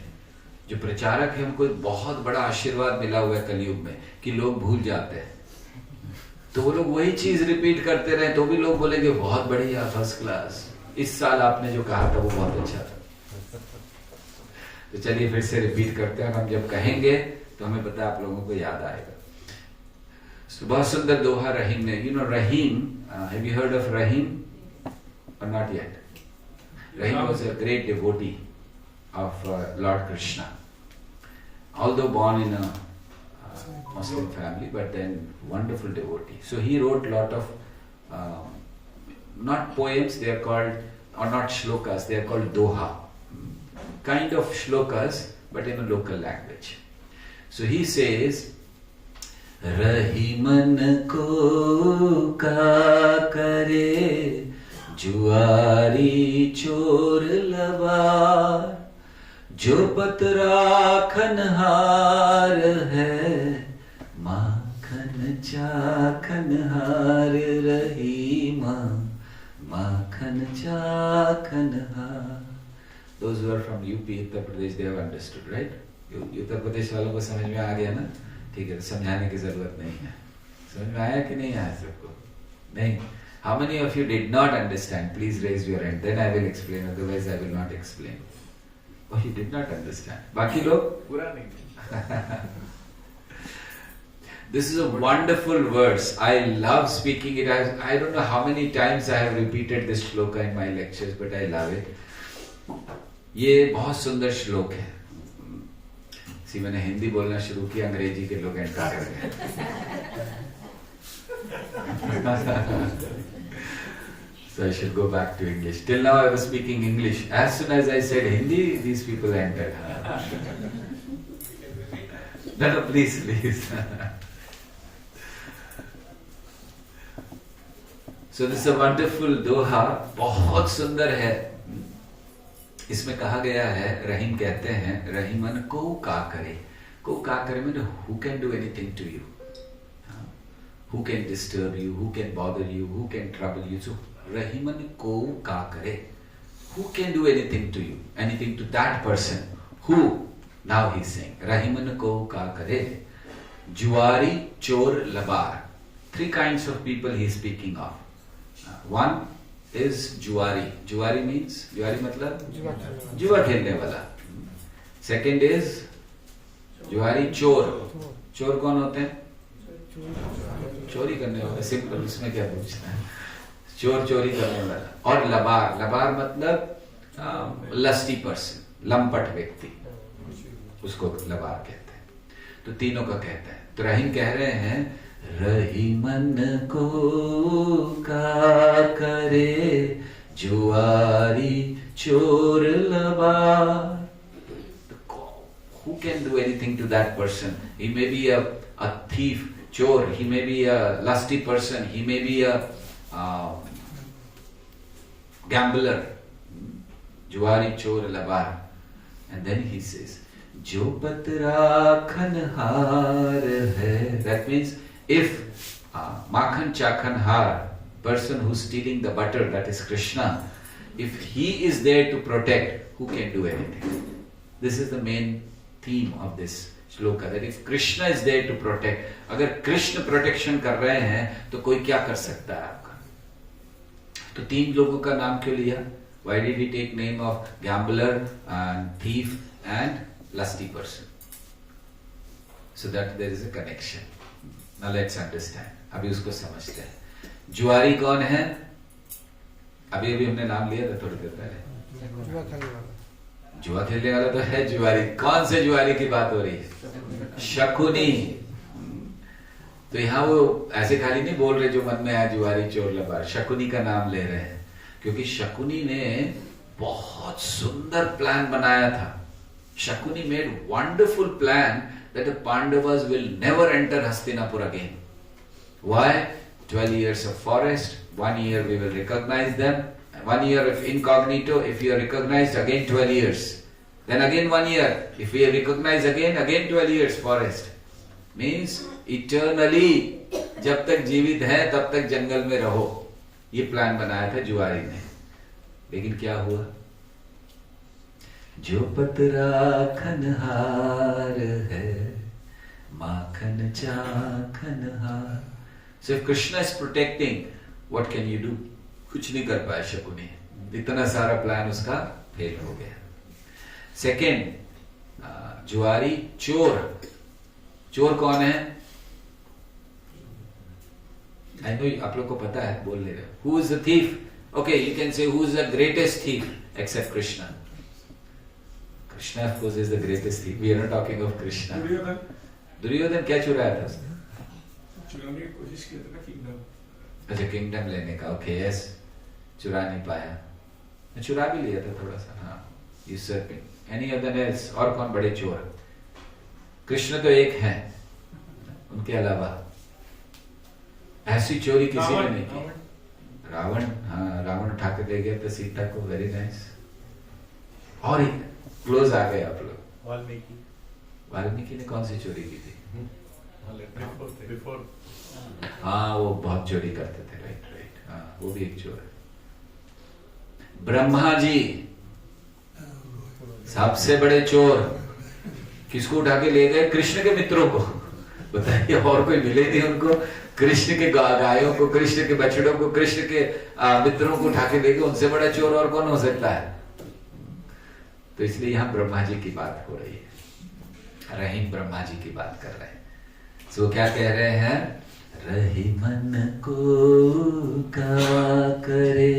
Speaker 1: जो प्रचारक है उनको एक बहुत बड़ा आशीर्वाद मिला हुआ है कलयुग में कि लोग भूल जाते हैं। तो वो लोग वही चीज रिपीट करते रहे तो भी लोग बोलेंगे बहुत बढ़िया, फर्स्ट क्लास, इस साल आपने जो कहा था वो बहुत अच्छा था। तो चलिए फिर से रिपीट करते हैं। हम जब कहेंगे तो हमें पता है आप लोगों को याद आएगा। So, बहुत सुंदर दोहा रहीम ने, you know Rahim, have you heard of Rahim or not yet? Rahim was a great devotee of Lord Krishna, although born in a Muslim family, but then wonderful devotee. So he wrote lot of not poems, they are called, or not shlokas, they are called doha, kind of shlokas but in a local language. So he says, Rahiman को का करे जुआरी चोर लवार, जो पतरा खनहार है माखन चाखन हार, रहीमा माखन चाखन हार। Those who are from UP, Uttar Pradesh, they have understood, right? Uttar Pradesh वालों को समझ में आ गया ना? ठीक है, समझाने की जरूरत नहीं है। समझ में आया कि नहीं आया सबको? नहीं? How many of you did not understand? Please raise your hand. Then I will explain. Otherwise, I will not explain. Oh, you did not understand. बाकी लोग?
Speaker 3: पूरा नहीं।
Speaker 1: This is a wonderful verse. I love speaking it. I don't know how many times I have repeated this shloka in my lectures, but I love it. ये बहुत सुंदर श्लोक है। सी मैंने हिंदी बोलना शुरू किया, अंग्रेजी के लोग एंटर कर गए। So I should go back to English. Till now I was speaking English. As soon as I said Hindi, these people entered. No, please, please. So this is a wonderful doha. बहुत सुंदर है। इसमें कहा गया है, रहीम कहते हैं, रहीमन को का करे। को का करे मैंने who can do anything to you? who can disturb you, who can bother you, who can trouble you. So Rahiman ko ka kare. Who can do anything to you, anything to that person? Who? Now he's saying, Rahiman ko ka kare. Juari, chor, labar. 3 kinds of people he is speaking of. One is juari. Juari means, juari matlab? जुआ खेलने वाला. Second is जुआरी चोर. चोर कौन होते हैं? चोरी करने वाला. सिंपल, उसमें क्या पूछना है? चोर चोरी करने वाला. और लबार. लबार मतलब लस्टी पर्सन, लंपट व्यक्ति, उसको लबार कहते हैं. तो तीनों का कहते हैं. तो रहीम कह रहे हैं, रहीमन को का करे जुआरी चोर लबार. Who can do anything to that person? He may be a thief, chor. He may be a lusty person. He may be a gambler. Juari, chor, labar. And then he says, Jo patra khanhar hai. That means if makhan chakhan har, person who's stealing the butter, that is Krishna, if he is there to protect, who can do anything? This is the main theme of this shloka, that if Krishna is there to protect, अगर कृष्ण प्रोटेक्शन कर रहे हैं तो कोई क्या कर सकता है आपका? तो 3 लोगों का नाम क्यों लिया? Why did he take name of gambler and thief and lusty person? So that there is a connection. Now let's understand. अभी उसको समझते हैं. जुआरी कौन है? अभी हमने नाम लिया था थोड़ी देर पहले. जुआ खेलने वाला तो है जुआरी. कौन से जुआरी की बात हो रही है? शकुनी. तो यहाँ वो ऐसे खाली नहीं बोल रहे जो मन में आया जुआरी चोर लबार. शकुनी का नाम ले रहे हैं क्योंकि शकुनी ने बहुत सुंदर प्लान बनाया था. Shakuni made wonderful plan that the Pandavas will never enter Hastinapur again. Why? 12 years of forest. 1 year we will recognize them. 1 year of incognito. If we are recognized, again 12 years. Then again 1 year. If we are recognized again 12 years forest. Means eternally, जब तक जीवित है तब तक जंगल में रहो. ये प्लान बनाया था जुआरी ने. लेकिन क्या हुआ? जो पतरा खनहार है, माखन चाखन हार. So if Krishna is protecting, what can you do? कुछ नहीं कर पाया शकुनी. इतना सारा प्लान उसका फेल हो गया. सेकेंड, जुआरी चोर. चोर कौन है? I know आप लोग को पता है, बोल ले रहे. Who is the thief? Okay, you can say who is the greatest thief except Krishna. Krishna of course is the greatest thief. We are not talking of Krishna. Duryodhan क्या चुराया था उसने?
Speaker 4: चुराने की कोशिश की थी ना किंगडम.
Speaker 1: अच्छा, किंगडम लेने का. Okay, yes. चुरा नहीं पाया. चुरा भी लिया था थोड़ा सा. हाँ, यूसर्पिंग. Any other else? और कौन बड़े चोर? कृष्ण तो एक है, उनके अलावा ऐसी चोरी किसी ने नहीं की. रावण. हाँ, रावण उठा के ले गया था सीता को. Very nice. और ही क्लोज आ गए आप लोग. वाल्मीकि ने कौन सी चोरी की थी? हाँ, वो बहुत चोरी करते थे. राइट. हाँ, वो भी एक चोर है. ब्रह्मा जी सबसे बड़े चोर. किसको उठा के ले गए? कृष्ण के मित्रों को. बताइए, और कोई मिले नहीं उनको? कृष्ण के गायों को, कृष्ण के बछड़ों को, कृष्ण के मित्रों को उठा के ले गए. उनसे बड़ा चोर और कौन हो सकता है? तो इसलिए यहाँ ब्रह्मा जी की बात हो रही है. रहीम ब्रह्मा जी की बात कर रहे हैं. सो क्या कह रहे हैं? रहीमन को का करे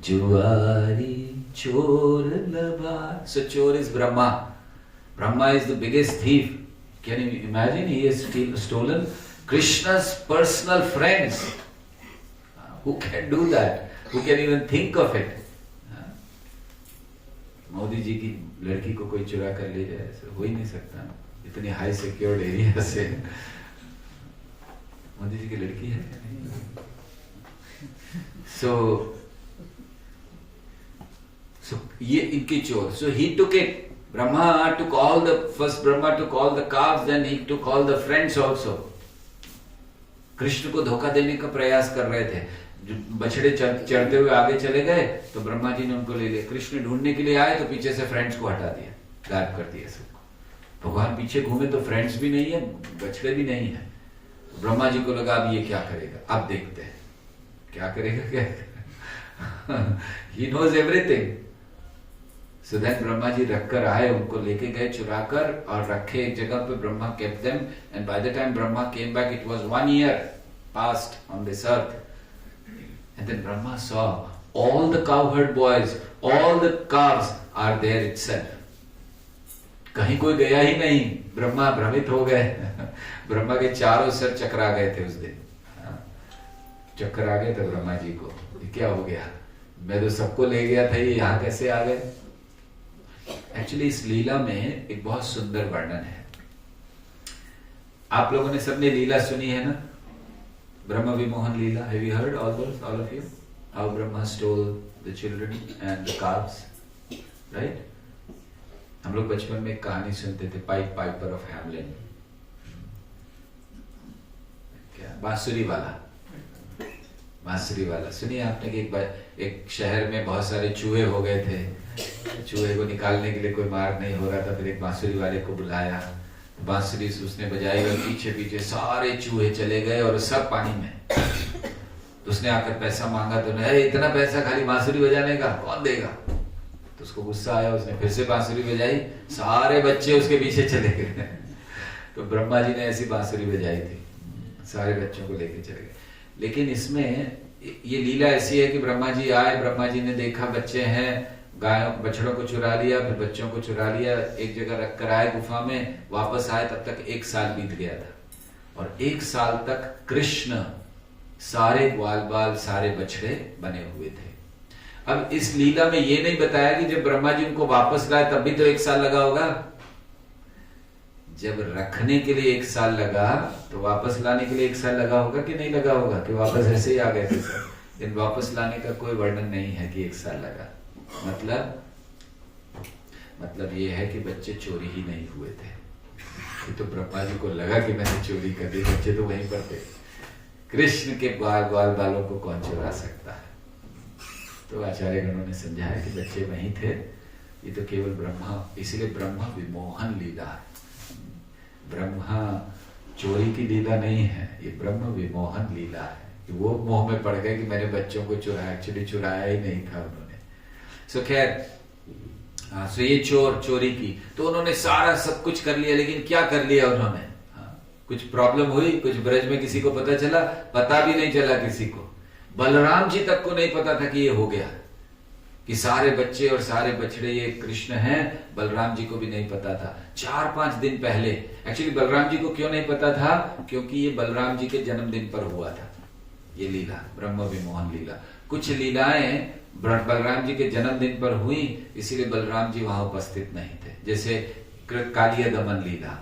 Speaker 1: जुआरी चोर लबार. So chor is Brahma. Brahma is the biggest thief. Can you imagine? He has stolen Krishna's personal friends. Who can do that? Who can even think of it? Modi ji की लड़की को कोई चुरा कर ले जाए, हो ही नहीं सकता. इतनी हाई सिक्योर्ड एरिया से. मोदी जी की लड़की है. So ये इनकी चोर. So he took it. Brahma took all the, first Brahma took all the calves, then he took all the friends also. Krishna को धोखा देने का प्रयास कर रहे थे। जो बछड़े चढ़ते हुए आगे चले गए तो ब्रह्मा जी ने उनको ले लिया। कृष्ण ढूंढने के लिए आए तो पीछे से फ्रेंड्स को हटा दिया, गायब कर दिया सबको। भगवान पीछे घूमे तो फ्रेंड्स भी नहीं है, बछड़े भी नहीं है। ब्रह्मा जी को लगा अब ये क्या करेगा, अब देखते हैं क्या करेगा, क्या he knows everything. So then Brahma ji रखकर आए, उनको लेके गए चुराकर और रखे एक जगह पे। Brahma kept them and by the time Brahma came back it was 1 year past on this earth. And then Brahma saw all the cowherd boys, all the calves are there itself. कहीं कोई गया ही नहीं। ब्रह्मा भ्रमित हो गए। ब्रह्मा के चारों सिर चकरा गए थे उस दिन। चक्कर आ गए थे ब्रह्मा जी को, ये क्या हो गया, मैं तो सबको ले गया था, ये यहाँ कैसे आ गए। एक्चुअली इस लीला में एक बहुत सुंदर वर्णन है। आप लोगों ने सबने लीला सुनी है ना, ब्रह्म विमोहन लीला। Have you heard all of you? How Brahma stole the children and the calves, right? हम लोग बचपन में एक कहानी सुनते थे, पाइपर ऑफ हैमलिन। क्या, बांसुरी वाला सुनिए आपने कि एक शहर में बहुत सारे चूहे हो गए थे। चूहे को निकालने के लिए कोई मार्ग नहीं हो रहा था, फिर एक बांसुरी वाले को बुलाया, बांसुरी उसने बजाई और पीछे पीछे सारे चूहे चले गए और सब पानी में। तो उसने आकर पैसा मांगा, तो इतना पैसा खाली बांसुरी बजाने का कौन देगा। तो उसको गुस्सा आया, उसने फिर से बांसुरी बजाई, सारे बच्चे उसके पीछे चले गए। तो ब्रह्मा जी ने ऐसी बांसुरी बजाई थी, सारे बच्चों को लेके चले गए। लेकिन इसमें ये लीला ऐसी है कि ब्रह्मा जी आए, ब्रह्मा जी ने देखा बच्चे हैं, गायों बछड़ों को चुरा लिया, फिर बच्चों को चुरा लिया, एक जगह रख कर आए गुफा में, वापस आए, तब तक 1 साल बीत गया था। और 1 साल तक कृष्ण सारे ग्वाल बाल सारे बछड़े बने हुए थे। अब इस लीला में ये नहीं बताया कि जब ब्रह्मा जी उनको वापस लाए तब भी तो 1 साल लगा होगा। जब रखने के लिए 1 साल लगा तो वापस लाने के लिए 1 साल लगा होगा कि नहीं लगा होगा, कि वापस ऐसे ही आ गए थे सर। लेकिन वापस लाने का कोई वर्णन नहीं है कि 1 साल लगा। मतलब ये है कि बच्चे चोरी ही नहीं हुए थे। ये तो ब्रह्मा जी को लगा कि मैंने चोरी कर दी, बच्चे तो वहीं पर थे। कृष्ण के ग्वाल बालों को कौन चुरा सकता है। तो आचार्य गणों ने समझाया कि बच्चे वहीं थे, ये तो केवल ब्रह्मा, इसीलिए ब्रह्मा विमोहन लीला है। ब्रह्मा चोरी की लीला नहीं है, ये ब्रह्म विमोहन लीला है कि वो मोह में पड़ गए कि मैंने बच्चों को चुराया, एक्चुअली चुराया ही नहीं था उन्होंने। सो खैर, सो ये चोरी की, तो उन्होंने सारा सब कुछ कर लिया, लेकिन क्या कर लिया उन्होंने। कुछ प्रॉब्लम हुई, कुछ ब्रज में किसी को पता चला, पता भी नहीं चला किसी को। बलराम जी तक को नहीं पता था कि ये हो गया, कि सारे बच्चे और सारे बछड़े ये कृष्ण हैं। बलराम जी को भी नहीं पता था। 4-5 दिन पहले, एक्चुअली बलराम जी को क्यों नहीं पता था, क्योंकि ये बलराम जी के जन्मदिन पर हुआ था ये लीला, ब्रह्म विमोहन लीला। कुछ लीलाएं बलराम जी के जन्मदिन पर हुई, इसीलिए बलराम जी वहां उपस्थित नहीं थे। जैसे कालिया दमन लीला,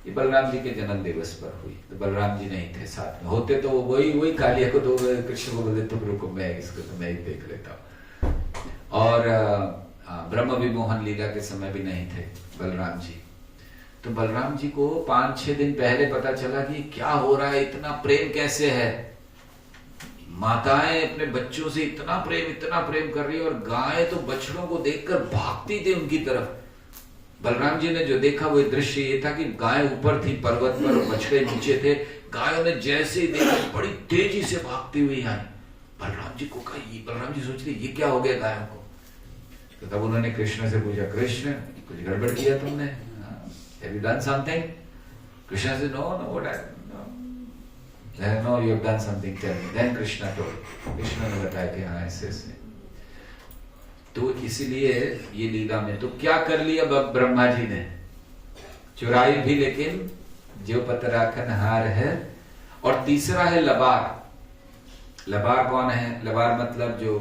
Speaker 1: ये बलराम जी के जन्म दिवस पर हुई, तो बलराम जी नहीं थे साथ में। होते तो वही कालिया को, तो कृष्ण को बोले तुम रुको, मैं इसको तो मैं ही देख लेता हूँ। और ब्रह्म विमोहन लीला के समय भी नहीं थे बलराम जी। तो बलराम जी को 5-6 दिन पहले पता चला कि क्या हो रहा है, इतना प्रेम कैसे है। माताएं अपने बच्चों से इतना प्रेम कर रही है, और गायें तो बछड़ों को देखकर भागती थी उनकी तरफ। बलराम जी ने जो देखा वो दृश्य ये था कि गाय ऊपर थी पर्वत पर और बछड़े नीचे थे। गायों ने जैसे ही देखा बड़ी तेजी से भागती हुई आई। बलराम जी को कहा, बलराम जी सोच रहे ये क्या हो गया गायों को। तो तब उन्होंने कृष्ण से पूछा, कृष्ण कुछ गड़बड़ किया तुमने, have you done something? Krishna said, no, what happened? No, you have done something, tell me. Then Krishna told. Krishna ने बताया कि हाँ ऐसे। तो इसीलिए ये लीला में तो क्या कर लिया ब्रह्मा जी ने, चुराई भी, लेकिन जो पतराखन हार है। और तीसरा है लबार। लबार कौन है? लबार मतलब जो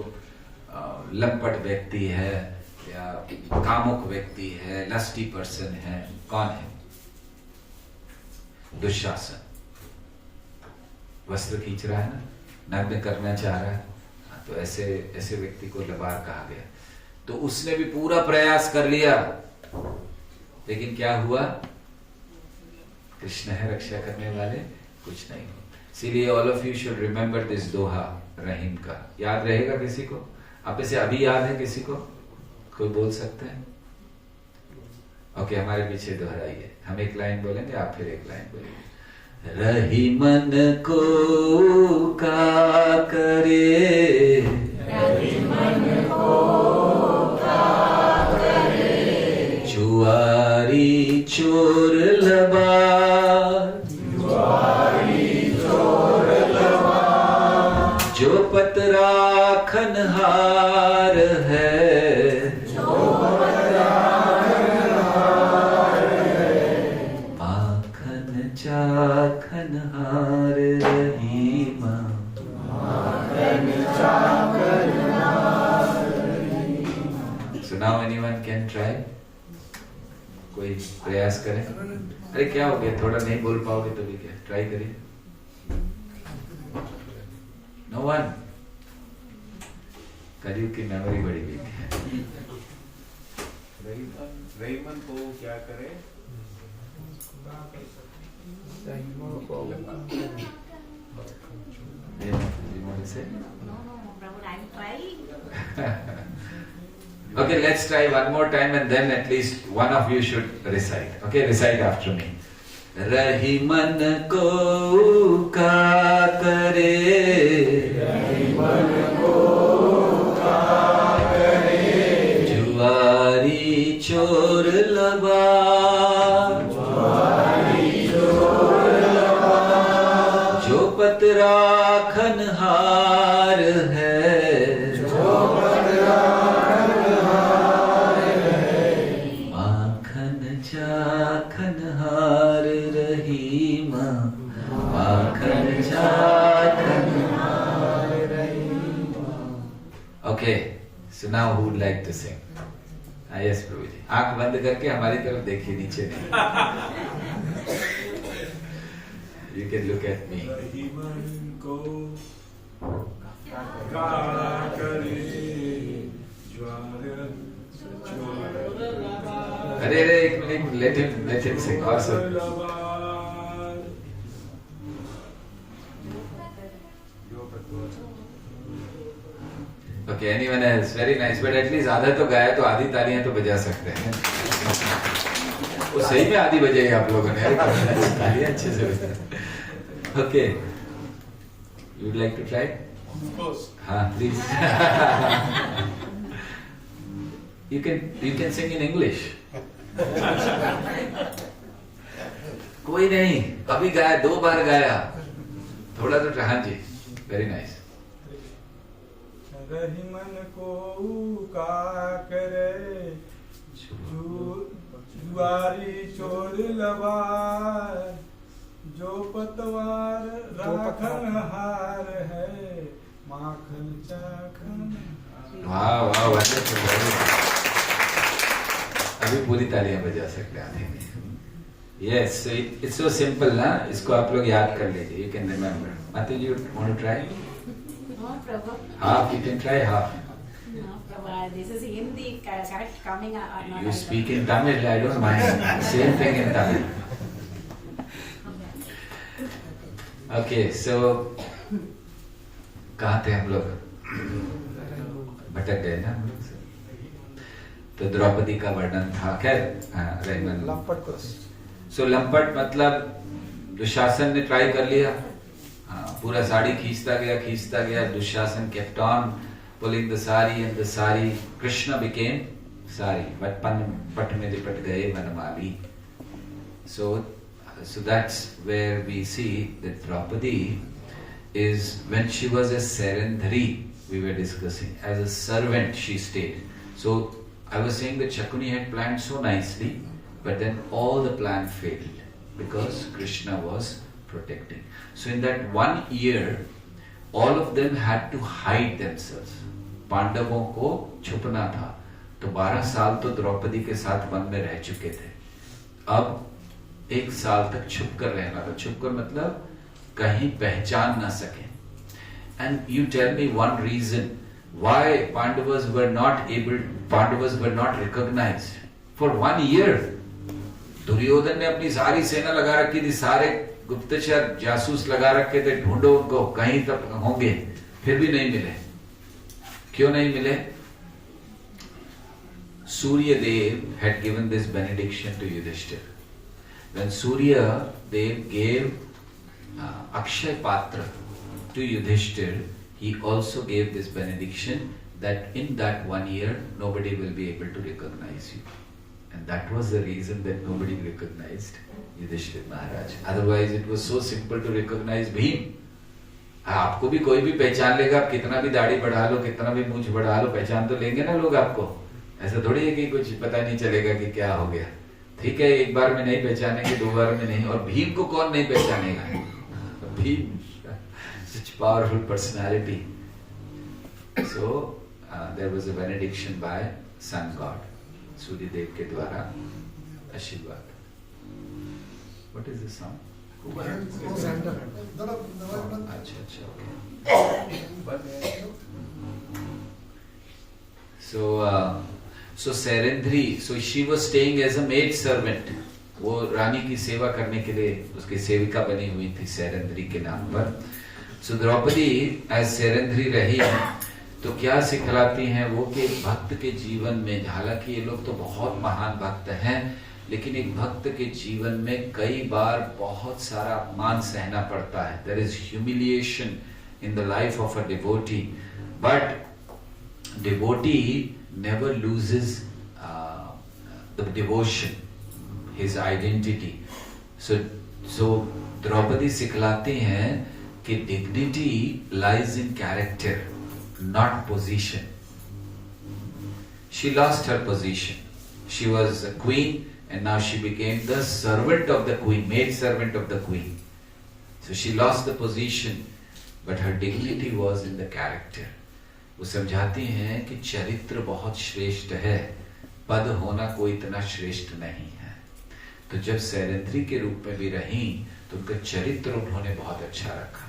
Speaker 1: लंपट व्यक्ति है या कामुक व्यक्ति है, लस्टी पर्सन है। कौन है? दुशासन। वस्त्र खींच रहा है ना, नग्न करना चाह रहा है, तो ऐसे व्यक्ति को लबार कहा गया। तो उसने भी पूरा प्रयास कर लिया, लेकिन क्या हुआ? कृष्ण है रक्षा करने वाले, कुछ नहीं हुआ। इसीलिए all of you should remember this doha Rahim का। याद रहेगा किसी को? आप इसे अभी याद है किसी को? कोई बोल सकते हैं? ओके, हमारे पीछे दोहराइए। हम एक लाइन बोलेंगे, आप फिर एक लाइन बोलेंगे। रहीमन को का करे,
Speaker 5: रहीमन को का करे,
Speaker 1: जुआरी चोर लबार,
Speaker 5: जुआरी चोर लबार,
Speaker 1: जो पतरा खनहार है,
Speaker 5: जो पतरा खनहार है,
Speaker 1: माखन चाखनहार रहीमा,
Speaker 5: माखन चाखनहार Rahima.
Speaker 1: So now anyone can try? कोई प्रयास करे? अरे क्या हो गया, थोड़ा नहीं बोल पाओगे तो भी क्या, ट्राई करिए। No one? कलयुग की मेमोरी बड़ी वीक है।
Speaker 3: रहीमन को क्या करे?
Speaker 1: You want to say?
Speaker 5: No, Prabhu, I'm trying.
Speaker 1: Okay, let's try one more time and then at least one of you should recite. Okay, recite after me. Rahiman को का करे,
Speaker 5: रहीमन को का करे,
Speaker 1: जुआरी चोर लबार,
Speaker 5: जुआरी चोर लबार,
Speaker 1: जो पतरा खनहार है,
Speaker 5: जो पतरा खनहार है,
Speaker 1: माखन चाखनहार रहीमा, माखन चाखनहार Rahima. Okay, so now who would like to sing? Yes, प्रभु जी। आंख बंद करके हमारी तरफ देखिए, नीचे नहीं। You can look at me.
Speaker 4: Rahiman को का करे, ज्वार चोर
Speaker 1: अरे एक मिनट, let him sing और सब।
Speaker 4: लबार,
Speaker 3: जो पतरा
Speaker 1: Okay, anyone else? Very nice, but at least आधा तो गाया, तो आधी तालियां तो बजा सकते हैं। वो सही में आधी बजाई आप लोगों ने, तालियां अच्छे से बजाई। Okay, you would like to try?
Speaker 4: of course.
Speaker 1: हाँ, please. You can sing in English. कोई नहीं, अभी गाया, 2 बार गाया, थोड़ा तो हाँ जी, वेरी नाइस।
Speaker 6: रहीमन को का करे, जुआरी चोर लबार, जो पतवार राखन हार है, माखन चाखन।
Speaker 1: वाह वाह, वंडरफुल। अभी पूरी तालियां बजा सकते हैं। यस, इट्स सो सिंपल ना, इसको आप लोग याद कर लीजिए, यू कैन रिमेम्बर। माता ji, you want to try?
Speaker 5: No, Prabhu.
Speaker 1: Half, you can try half.
Speaker 5: No, Prabhu, this is Hindi, correct coming.
Speaker 1: You speak in Tamil, I don't mind. Same thing in Tamil. Okay, so कहाँ थे हम लोग? भटक गए ना हम लोग से। तो द्रौपदी का वर्णन था। खैर, रहीमन।
Speaker 2: लंपट को
Speaker 1: सो लंपट मतलब दुशासन ने ट्राई कर लिया, पूरा साड़ी खींचता गया। Dushasan kept on pulling the sari and the sari, Krishna became sari, but पट में लिपट गए वनमाली। So that's where we see that Draupadi is, when she was a Sarandhari, we were discussing, as a servant she stayed. So I was saying that Shakuni had planned so nicely, but then all the plan failed because Krishna was protecting. So in that 1 year, all of them had to hide themselves. पांडवों को छुपना था, तो 12 साल तो द्रौपदी के साथ वन में रह चुके थे। अब 1 साल तक छुप कर रहना था। छुप कर मतलब कहीं पहचान ना सके। And you tell me one reason why Pandavas were not recognized for 1 year. Duryodhan ने अपनी सारी सेना लगा रखी थी, सारे गुप्तचर जासूस लगा रखे थे, ढूंढो उनको, कहीं तक होंगे, फिर भी नहीं मिले। क्यों नहीं मिले? Surya Dev had given this benediction to Yudhishthir. When Surya Dev gave Akshay Patra to Yudhishthir, he also gave this benediction that in that 1 year nobody will be able to recognize you. And that was the reason that nobody recognized Yudhishthir Maharaj. Otherwise it was so simple to recognize Bhim. आपको भी कोई भी पहचान लेगा, आप कितना भी दाढ़ी बढ़ा लो, कितना भी मूंछ बढ़ा लो, पहचान तो लेंगे ना लोग आपको। ऐसा थोड़ी है कि कुछ पता नहीं चलेगा कि क्या हो गया। ठीक है, एक बार में नहीं पहचानेंगे, 2 बार में नहीं। और भीम को कौन नहीं पहचानेगा? Bhim, such powerful personality. So there was a benediction by sun god, सूर्य देव के द्वारा आशीर्वाद। What is this sound? अच्छा अच्छा, okay. So Sairendri, so she was staying as a maid servant. वो रानी की सेवा करने के लिए उसकी सेविका बनी हुई थी सैरेंद्री के नाम पर। So द्रौपदी as सैरेंद्री रही, तो क्या सिखलाती हैं वो कि भक्त के जीवन में, हालांकि ये लोग तो बहुत महान भक्त हैं, लेकिन एक भक्त के जीवन में कई बार बहुत सारा अपमान सहना पड़ता है। There is humiliation in the life of a devotee, but devotee never loses the devotion, his identity. So Draupadi सिखलाती हैं कि dignity lies in character, not position. She lost her position. She was a queen and now she became the servant of the queen, maid servant of the queen. So she lost the position, but her dignity was in the character. वो समझाती हैं कि चरित्र बहुत श्रेष्ठ है, पद होना कोई इतना श्रेष्ठ नहीं है। तो जब सैरेंद्री के रूप में भी रही तो उनका चरित्र उन्होंने बहुत अच्छा रखा।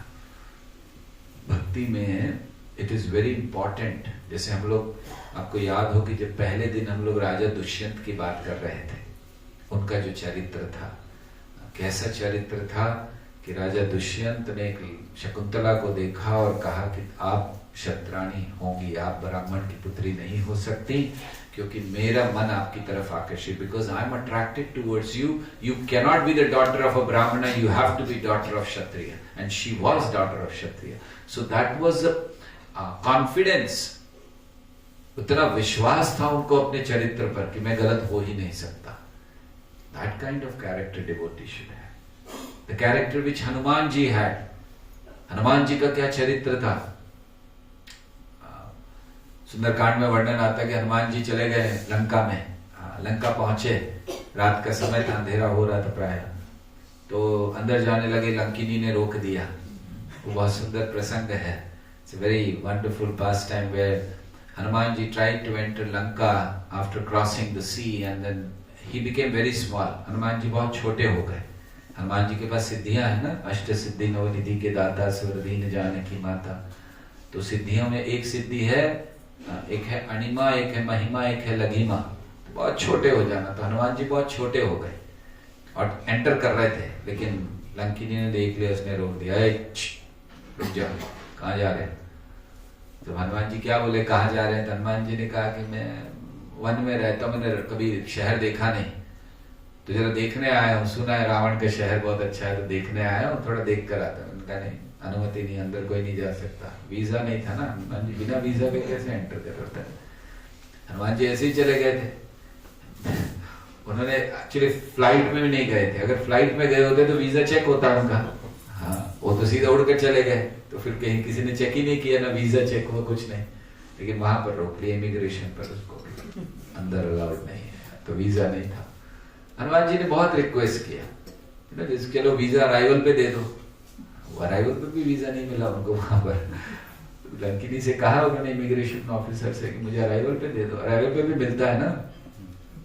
Speaker 1: भक्ति में इट इज वेरी इंपॉर्टेंट। जैसे हम लोग, आपको याद हो कि जब पहले दिन हम लोग राजा दुष्यंत की बात कर रहे थे, उनका जो चरित्र था, कैसा चरित्र था कि राजा दुष्यंत ने शकुंतला को देखा और कहा कि आप क्षत्राणी होंगी, आप ब्राह्मण की पुत्री नहीं हो सकती, क्योंकि मेरा मन आपकी तरफ आकर्षित, because I am attracted towards you, you cannot be the daughter of a Brahmin, you have to be daughter of Kshatriya, and she was daughter of Kshatriya. So that was confidence, उतना विश्वास था उनको अपने चरित्र पर कि मैं गलत हो ही नहीं सकता। That kind of character devotee should have, the character which Hanuman ji had. Hanuman ji का क्या चरित्र था? सुंदरकांड में वर्णन आता है कि हनुमान जी चले गए लंका में, लंका पहुंचे, रात का समय था, अंधेरा हो रहा था प्राय, तो अंदर जाने लगे, लंकिनी ने रोक दिया। वो बहुत सुंदर प्रसंग है। It's a very wonderful pastime where Hanuman ji tried to enter Lanka after crossing the sea and then he became very small. Hanuman ji बहुत छोटे हो गए। हनुमान जी के पास सिद्धियां है ना, अष्ट सिद्धि नवनिधि के दाता, सुरदीन जानकी माता। तो सिद्धियों में एक सिद्धि है, एक है अणिमा, एक है महिमा, एक है लघिमा। तो बहुत छोटे हो जाना, तो हनुमान जी बहुत छोटे हो गए और एंटर कर रहे थे, लेकिन लंकिनी ने देख लिया, उसने रोक दिया, रुक जाओ, कहाँ जा रहे हैं? तो हनुमान जी क्या बोले, कहाँ जा रहे हैं? तो हनुमान जी ने कहा कि मैं वन में रहता हूँ, मैंने कभी शहर देखा नहीं, तो जरा देखने आया हूँ, सुना है रावण का शहर बहुत अच्छा है, तो देखने आया हूँ, थोड़ा देख कर आता हूँ। उनका नहीं, अनुमति नहीं, अंदर कोई नहीं जा सकता, वीजा नहीं था ना। हनुमान जी बिना वीजा के कैसे एंटर कर रहे थे? हनुमान जी ऐसे ही चले गए थे। उन्होंने एक्चुअली फ्लाइट में भी नहीं गए थे, अगर फ्लाइट में गए होते तो वीजा चेक होता उनका। हाँ, वो तो सीधा उड़कर चले गए, तो फिर कहीं किसी ने चेक ही नहीं किया, ना वीजा चेक हुआ, कुछ नहीं। लेकिन वहां पर रोक लिया इमिग्रेशन पर, उसको अंदर अलाउड नहीं है, तो वीजा नहीं था। हनुमान जी ने बहुत रिक्वेस्ट किया, चलो वीजा अराइवल पे दे दो। अराइवल पे भी वीजा नहीं मिला उनको वहां पर। लंकिनी से कहा उन्होंने इमिग्रेशन ऑफिसर से कि मुझे अराइवल पे दे दो। अराइवल पे भी मिलता है ना,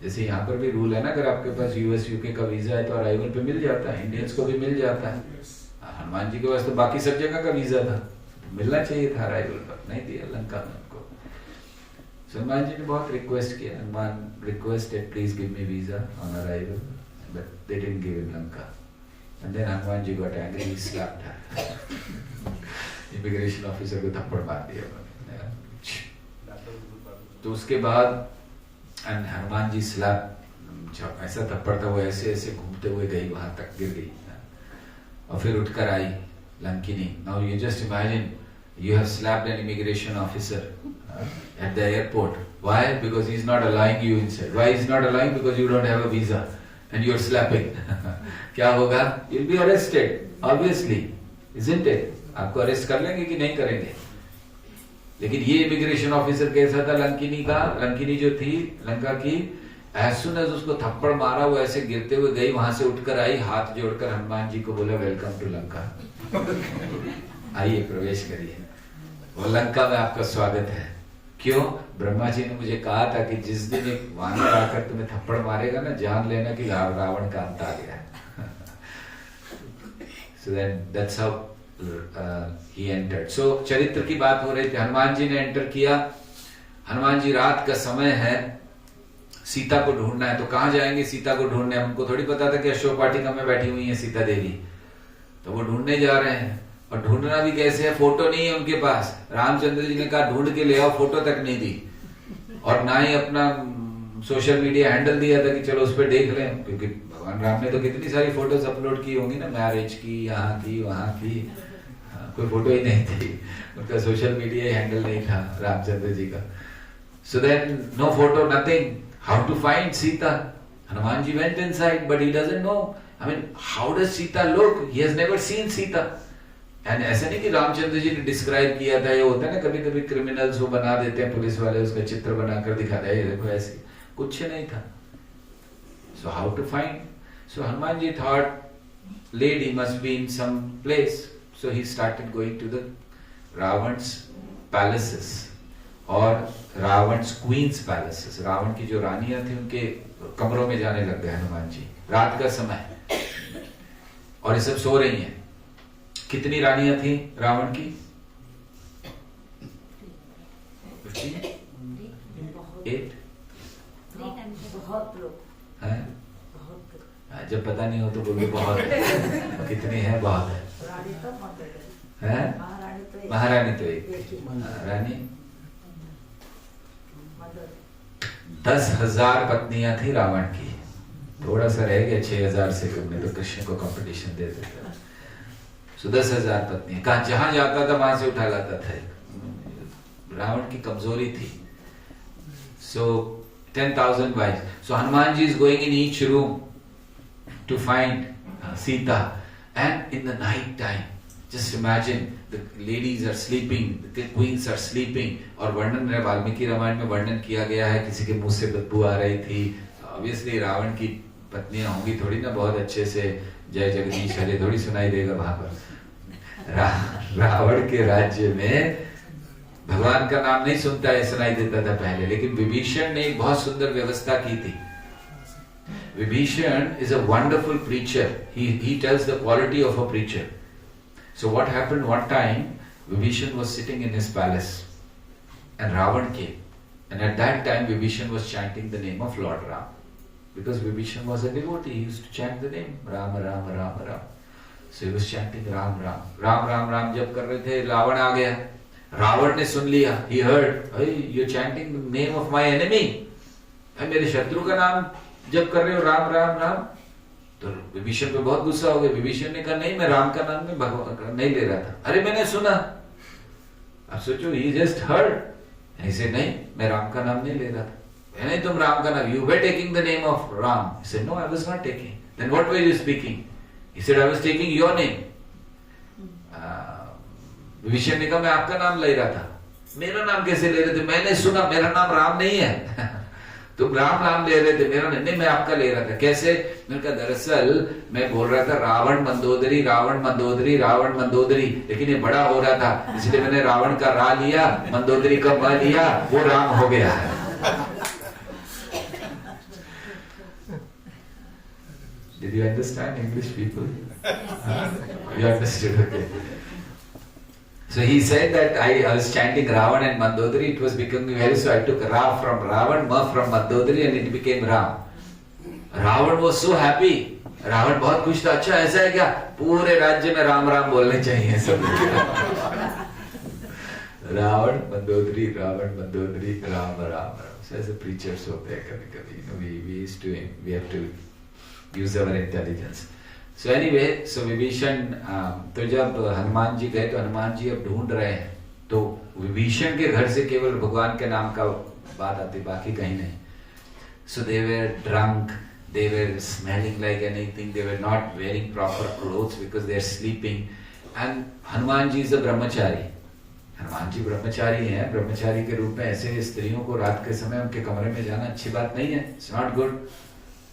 Speaker 1: जैसे यहाँ पर भी रूल है ना, अगर आपके पास यूएस यूके का वीजा है तो अराइवल पे मिल जाता है, इंडियंस को भी मिल जाता है। हनुमान जी के पास तो बाकी सब जगह का वीजा था, तो मिलना चाहिए था अराइवल पर, नहीं दिया लंका में उनको। हनुमान जी ने बहुत रिक्वेस्ट किया, Hanuman requested please give me visa on arrival, but they didn't give in Lanka. And then Hanuman ji got angry, he slapped her. Immigration officer को थप्पड़ मार दिया उन्होंने। तो उसके बाद and हनुमान जी स्लैप जब ऐसा थप्पड़ था वो ऐसे ऐसे घूमते हुए गई वहां तक गिर गई और फिर उठकर आई Lankini. Now you just imagine you have slapped an immigration officer at the airport. Why? Because he is not allowing you inside. Why he is not allowing? Because you don't have a visa and you are slapping. क्या होगा? You'll be arrested, obviously, isn't it? आपको अरेस्ट कर लेंगे कि नहीं करेंगे? लेकिन ये इमिग्रेशन ऑफिसर कैसा था लंकिनी का? लंकिनी जो थी लंका की, as soon as उसको थप्पड़ मारा वो ऐसे गिरते हुए गई, वहां से उठकर आई, हाथ जोड़कर हनुमान जी को बोला वेलकम टू लंका। आइए प्रवेश करिए, वो लंका में आपका स्वागत है। क्यों? ब्रह्मा जी ने मुझे कहा था कि जिस दिन एक वानर आकर तुम्हें थप्पड़ मारेगा ना, जान लेना कि रावण का अंत आ गया। So then that's how he entered. So चरित्र की बात हो रही थी, हनुमान जी ने एंटर किया। हनुमान जी, रात का समय है, सीता को ढूंढना है, तो कहाँ जाएंगे सीता को ढूंढने? हमको थोड़ी पता था कि अशोक वाटिका में बैठी हुई है सीता देवी, तो वो ढूंढने जा रहे हैं। और ढूंढना भी कैसे है? फोटो नहीं है उनके पास। रामचंद्र जी ने कहा ढूंढ के ले आओ, फोटो तक नहीं दी, और ना ही अपना सोशल मीडिया हैंडल दिया था कि चलो उस पर देख लें, क्योंकि भगवान राम ने तो कितनी सारी फोटोज अपलोड की होंगी ना, मैरिज की, यहाँ की, वहां की, कोई फोटो ही नहीं थी, उनका सोशल मीडिया हैंडल नहीं था रामचंद्र जी का। So then no photo, nothing, how to find Sita? Hanuman ji went inside but he doesn't know, I mean how does Sita look? He has never seen Sita. And ऐसा नहीं कि रामचंद्र जी ने डिस्क्राइब किया था, ये होता है ना कभी कभी क्रिमिनल्स वो बना देते हैं, पुलिस वाले उसका चित्र बनाकर दिखाते हैं, देखो ऐसे, कुछ नहीं था। So how to find? So Hanuman ji thought lady must be in some place, so he started going to the Ravana's palaces और रावण's क्वींस पैलेसेस। रावण की जो रानियां थी उनके कमरों में जाने लग गए हनुमान जी, रात का समय, और ये सब सो रही हैं। कितनी रानियां थी रावण की? 8?
Speaker 5: बहुत लोग
Speaker 1: है? जब पता नहीं हो तो बोलो बहुत है। कितनी है? बहुत है। महारानी तो एक रानी। 10,000 पत्नियां थी रावण की, थोड़ा सा रह गया 6,000 से कम, नहीं तो कृष्ण को कंपटीशन दे देता। सो 10,000 पत्नियां, कहा जहां जाता था वहां से उठा लाता था। रावण की कमजोरी थी। सो 10,000 wives. So Hanuman ji is going in each room to find Sita, and in the night time, just imagine the ladies are sleeping, the queens are sleeping, और वर्णन है वाल्मीकि रामायण में वर्णन किया गया है, किसी के मुंह से बदबू आ रही थी। ऑब्वियसली रावण की पत्नियां होंगी थोड़ी ना बहुत अच्छे से जय जगदीश हरे थोड़ी सुनाई देगा वहां पर। रावण के राज्य में भगवान का नाम नहीं सुनता है, सुनाई देता था पहले, लेकिन विभीषण ने एक बहुत सुंदर व्यवस्था की थी। Vibhishan is a wonderful preacher. He tells the quality of a preacher. So what happened one time, Vibhishan was sitting in his palace and Ravan came, and at that time Vibhishan was chanting the name of Lord Ram, because Vibhishan was a devotee. He used to chant the name Ram Ram Ram Ram. So he was chanting Ram Ram Ram Ram Ram जब कर रहे थे, रावण आ गया। रावण ने सुन लिया, he heard, hey, you're chanting the name of my enemy, मेरे शत्रु का नाम जब कर रहे हो राम राम राम। तो विभीषण पे बहुत गुस्सा हो गया। विभीषण ने कहा नहीं, मैं राम का नाम भगवान नहीं ले रहा था। अरे मैंने सुना। अब सोचो, he just heard, ऐसे नहीं, मैं राम का नाम नहीं ले रहा था। नहीं, तुम राम का नाम, you were taking the name of Ram. He said, no, I was not taking. Then what were you speaking? He said, I was taking your name. Vibhishan ने कहा मैं आपका नाम ले रहा था। मेरा नाम कैसे ले रहे थे? मैंने सुना मेरा नाम राम नहीं है। तुम राम नाम ले रहे थे, मेरा नहीं, मैं आपका ले रहा था। कैसे? मैंने कहा दरअसल मैं बोल रहा था रावण मंदोदरी रावण मंदोदरी रावण मंदोदरी, लेकिन ये बड़ा हो रहा था, इसलिए मैंने रावण का रा लिया, मंदोदरी का म लिया, वो राम हो गया। Did you understand English people? You understood, okay. So he said that I was chanting Ravan and Mandodari, it was becoming very, so I took Ra from Ravan, Ma from Mandodari, and it became Ram. Ravan was so happy, Ravan बहुत खुश था, अच्छा ऐसा है क्या, पूरे राज्य में राम राम बोलने चाहिए सब। रावण मंदोदरी राम राम राम। ऐसे प्रीचर्स होते हैं कभी कभी, we have to use our intelligence. So anyway, so Vibhishan, तो जब हनुमान जी गए तो हनुमान जी अब ढूंढ रहे हैं, तो विभीषण के घर से केवल भगवान के नाम का बात आती, बाकी कहीं नहीं। So they were drunk, they were smelling like anything, they were not wearing proper clothes because they are sleeping. And Hanuman ji is a ब्रह्मचारी, हनुमान जी ब्रह्मचारी हैं, ब्रह्मचारी के रूप में ऐसे स्त्रियों को रात के समय उनके कमरे में जाना अच्छी बात नहीं है, इट्स नॉट गुड।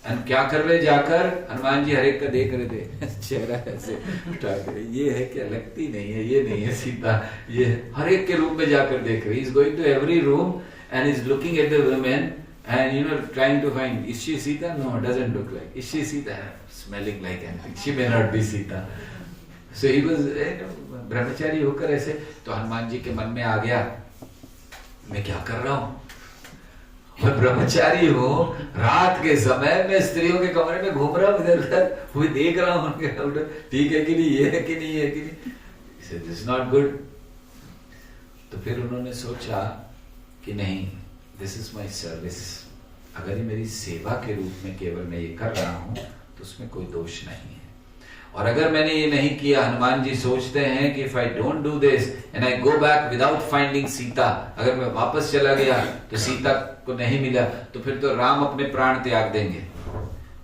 Speaker 1: एंड क्या कर रहे, जाकर हनुमान जी हर एक का देख रहे थे, चेहरा ऐसे उठा के, ये है क्या, लगती नहीं है, ये नहीं है सीता, ये हर एक के रूम में जाकर देख रहे। Is going to every room and is looking at the women and trying to find, is she Sita? No, doesn't look like. Is she Sita? Smelling like anything. She may not be Sita. So he was ब्रह्मचारी होकर ऐसे, तो हनुमान जी के मन में आ गया, मैं क्या कर रहा हूँ, मैं ब्रह्मचारी हूँ, रात के समय मैं स्त्रियों के कमरे में घूम रहा हूँ, इधर उधर वो देख रहा हूँ, ठीक है कि नहीं, ये है कि नहीं, है कि नहीं, दिस इज नॉट गुड। तो फिर उन्होंने सोचा कि नहीं, दिस इज माई सर्विस, अगर ये मेरी सेवा के रूप में केवल मैं ये कर रहा हूँ तो उसमें कोई दोष नहीं है। और अगर मैंने ये नहीं किया, हनुमान जी सोचते हैं कि if I don't do this and I go back without finding Sita, अगर मैं वापस चला गया तो सीता को नहीं मिला, तो फिर तो राम अपने प्राण त्याग देंगे,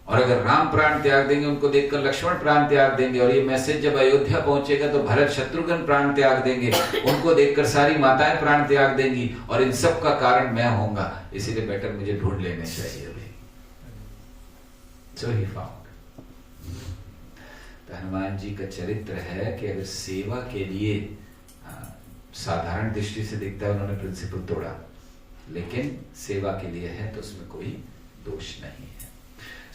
Speaker 1: और अगर राम प्राण त्याग देंगे, उनको देखकर लक्ष्मण प्राण त्याग देंगे, और ये मैसेज जब अयोध्या पहुंचेगा तो भरत शत्रुघ्न प्राण त्याग देंगे, उनको देखकर सारी माताएं प्राण त्याग देंगी, और इन सब का कारण मैं होऊंगा, इसीलिए बेटर मुझे ढूंढ लेने चाहिए अभी। So he found. तो हनुमान जी का चरित्र है कि अगर सेवा के लिए, साधारण दृष्टि से दिखता है उन्होंने प्रिंसिपल तोड़ा, लेकिन सेवा के लिए है तो उसमें कोई दोष नहीं है।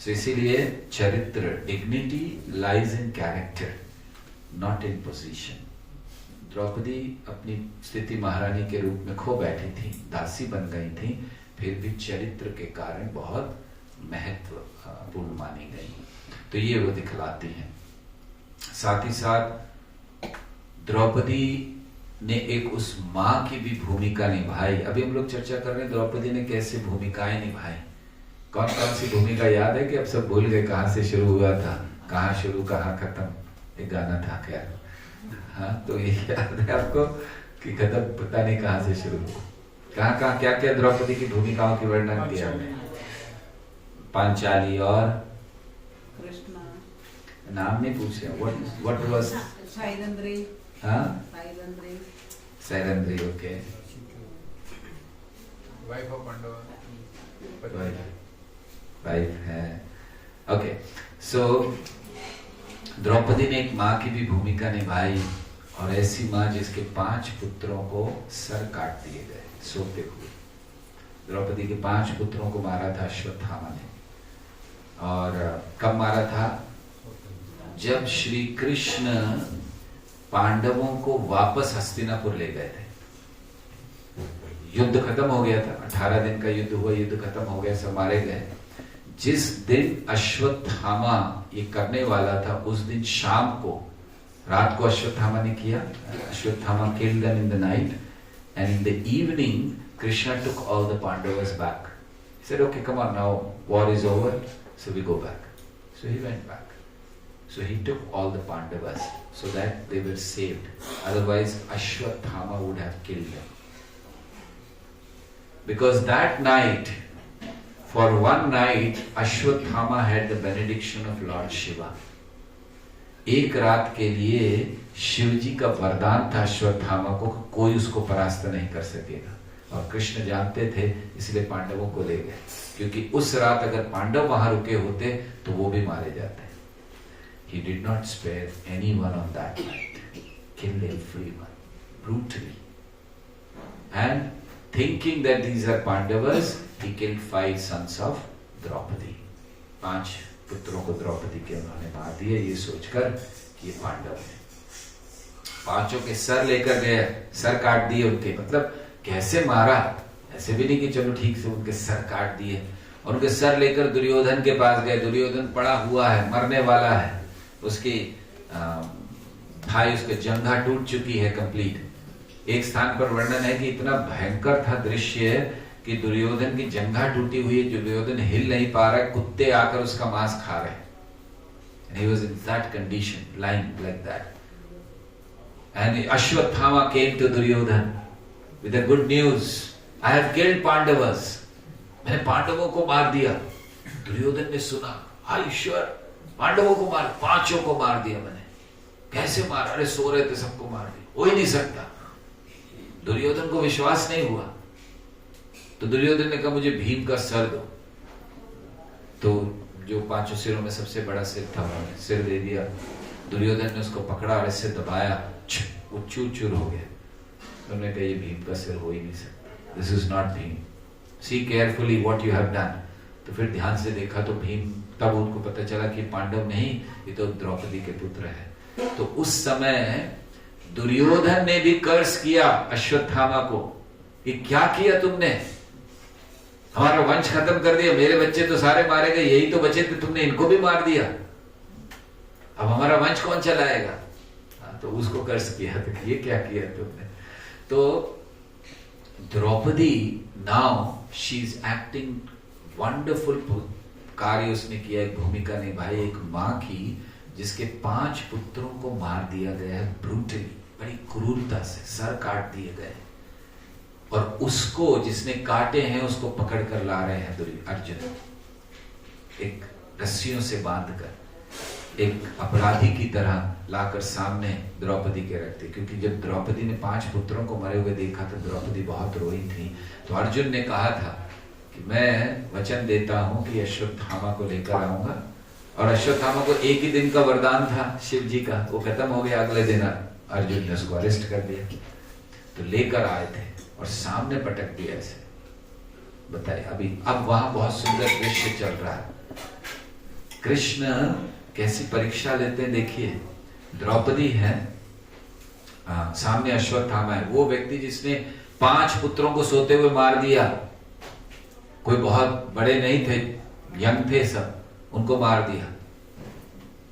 Speaker 1: So इसीलिए चरित्र, dignity lies in character, not in position. Draupadi अपनी स्थिति महारानी के रूप में खो बैठी थी, दासी बन गई थी, फिर भी चरित्र के कारण बहुत महत्वपूर्ण मानी गई, तो ये वो दिखलाती हैं। साथ ही साथ द्रौपदी ने एक उस माँ की भी भूमिका निभाई। अभी हम लोग चर्चा कर रहे हैं द्रौपदी ने कैसे भूमिकाएं निभाई, कौन कौन सी भूमिका याद है कि अब सब भूल गए, कहाँ से शुरू हुआ था, कहाँ शुरू कहाँ खत्म, एक गाना था क्या, हाँ, तो ये याद है आपको कि खत्म पता नहीं कहाँ से शुरू हुआ, कहाँ कहाँ क्या क्या द्रौपदी की भूमिकाओं की वर्णन किया हमने। पांचाली और
Speaker 7: कृष्ण,
Speaker 1: नाम नहीं पूछे, व्हाट वाज
Speaker 7: साइरंद्री,
Speaker 1: हाँ, Sairandhri, okay,
Speaker 3: wife of Pandava,
Speaker 1: wife है, ओके। सो द्रौपदी ने एक माँ की भी भूमिका निभाई, और ऐसी माँ जिसके 5 पुत्रों को सर काट दिए गए सोते हुए। द्रौपदी के 5 पुत्रों को मारा था अश्वत्थामा ने, और कब मारा था, जब श्री कृष्ण पांडवों को वापस हस्तिनापुर ले गए थे। युद्ध खत्म हो गया था, 18 दिन का युद्ध हुआ, युद्ध खत्म हो गया, सब मारे गए। जिस दिन अश्वत्थामा ये करने वाला था, उस दिन शाम को, रात को अश्वत्थामा ने किया, Ashwatthama killed them in the night, and in the evening Krishna took all the Pandavas back. He said, okay, come on, now war is over, so we go back. So he went back. So he took all the Pandavas so that they were saved. Otherwise Ashwatthama would have killed them. Because that night, for one night, Ashwatthama had the benediction of Lord Shiva. एक रात के लिए शिव जी का वरदान था अश्वत्थामा को, कोई उसको परास्त नहीं कर सकेगा, और कृष्ण जानते थे, इसलिए पांडवों को ले गए, क्योंकि उस रात अगर पांडव वहां रुके होते तो वो भी मारे जाते। He did not spare anyone on that night. Killed everyone brutally. And thinking that these are Pandavas, he killed 5 sons of Draupadi. 5 पुत्रों को द्रौपदी के उन्होंने मार दिए, ये सोचकर कि ये पांडव है। 5 के सर लेकर गए, सर काट दिए उनके, मतलब कैसे मारा, ऐसे भी नहीं कि चलो ठीक से उनके सर काट दिए, और उनके सर लेकर दुर्योधन के पास गए। दुर्योधन पड़ा हुआ है, मरने वाला है, उसकी भाई उसके जंघा टूट चुकी है कंप्लीट। एक स्थान पर वर्णन है कि इतना भयंकर था दृश्य कि दुर्योधन की जंघा टूटी हुई है, दुर्योधन हिल नहीं पा रहा है, कुत्ते आकर उसका मांस खा रहे हैं। And he was in that condition, lying like that. And Ashwatthama came to Duryodhan with the good news. I have killed Pandavas. मैंने पांडवों को मार दिया। दुर्योधन ने सुना, हाय ईश्वर, पांडवों को मार, 5 को मार दिया मैंने। कैसे मारा? अरे सो रहे थे, सबको मार दिया। हो ही नहीं सकता। दुर्योधन को विश्वास नहीं हुआ। तो दुर्योधन ने कहा मुझे भीम का सर दो। तो जो 5 सिरों में सबसे बड़ा सिर था, उन्होंने सिर दे दिया। दुर्योधन ने उसको पकड़ा और इससे दबाया, वो चूर चूर हो गया। उन्होंने कहा ये भीम का सिर हो ही नहीं सकता। This is not Bhim, see carefully what you have done. तो फिर ध्यान से देखा तो भीम, तब उनको पता चला कि पांडव नहीं, ये तो द्रौपदी के पुत्र है। तो उस समय दुर्योधन ने भी कर्ज किया अश्वत्थामा को कि क्या किया तुमने, हमारा वंश खत्म कर दिया, मेरे बच्चे तो सारे मारे गए, यही तो बचे थे, तुमने इनको भी मार दिया, अब हमारा वंश कौन चलाएगा? तो उसको कर्ज किया, तो ये क्या किया तुमने? तो Draupadi now she is acting wonderful कार्य उसने किया, एक भूमिका निभाई एक माँ की जिसके 5 पुत्रों को मार दिया गया है ब्रूटली, बड़ी क्रूरता से सर काट दिए गए, और उसको जिसने काटे हैं उसको पकड़ कर ला रहे हैं अर्जुन, एक रस्सियों से बांधकर एक अपराधी की तरह लाकर सामने द्रौपदी के रखते। क्योंकि जब द्रौपदी ने 5 पुत्रों को मरे हुए देखा तो द्रौपदी बहुत रोई थी। तो अर्जुन ने कहा था कि मैं वचन देता हूं कि अश्वत्थामा को लेकर आऊंगा, और अश्वत्थामा को एक ही दिन का वरदान था शिव जी का, वो खत्म हो गया। अगले दिन अर्जुन ने उसको अरेस्ट कर दिया। तो लेकर आए थे और सामने पटक दिया ऐसे। बताइए अब वहां बहुत सुंदर दृश्य चल रहा है। कृष्ण कैसी परीक्षा लेते हैं देखिए। द्रौपदी है, सामने अश्वत्थामा है, वो व्यक्ति जिसने 5 पुत्रों को सोते हुए मार दिया। कोई बहुत बड़े नहीं थे, यंग थे सब, उनको मार दिया।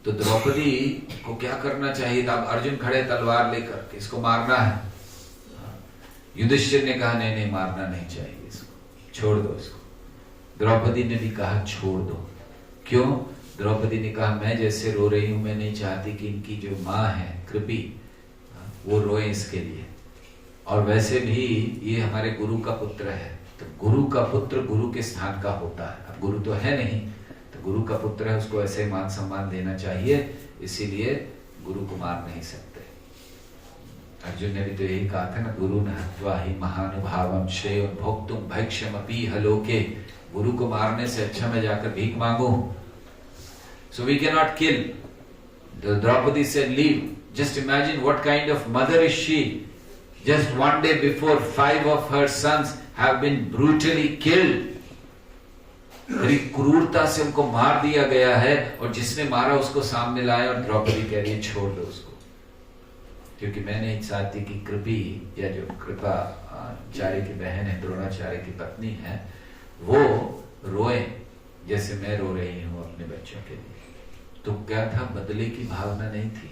Speaker 1: तो द्रौपदी को क्या करना चाहिए था? अब अर्जुन खड़े तलवार लेकर, इसको मारना है। युधिष्ठिर ने कहा नहीं नहीं, मारना नहीं चाहिए, इसको छोड़ दो इसको। द्रौपदी ने भी कहा छोड़ दो। क्यों? द्रौपदी ने कहा मैं जैसे रो रही हूं, मैं नहीं चाहती कि इनकी जो माँ है कृपी, वो रोए इसके लिए, और वैसे भी ये हमारे गुरु का पुत्र है, तो गुरु का पुत्र गुरु के स्थान का होता है। अब गुरु तो है नहीं, तो गुरु का पुत्र है, उसको ऐसे मान सम्मान देना चाहिए, इसीलिए गुरु को मार नहीं सकते। अर्जुन ने भी तो यही कहा था ना, गुरु न हत्वा हि महानुभावं श्रेयो भोक्तुम भैक्ष्यमपि हलोके। गुरु को मारने से अच्छा मैं जाकर भीख मांगू। So we cannot kill. The Draupadi said, leave. Just imagine what kind of mother is she. Just one day before, 5 of her sons have been brutally killed. बड़ी क्रूरता से उनको मार दिया गया है, और जिसने मारा उसको सामने लाया, और द्रौपदी कह रही है छोड़ दो उसको, क्योंकि मैं नहीं चाहती कि कृपी, या जो कृपाचार्य की बहन है, द्रोणाचार्य की पत्नी है, वो रोए जैसे मैं रो रही हूं अपने बच्चों के लिए। तो क्या था? बदले की भावना नहीं थी।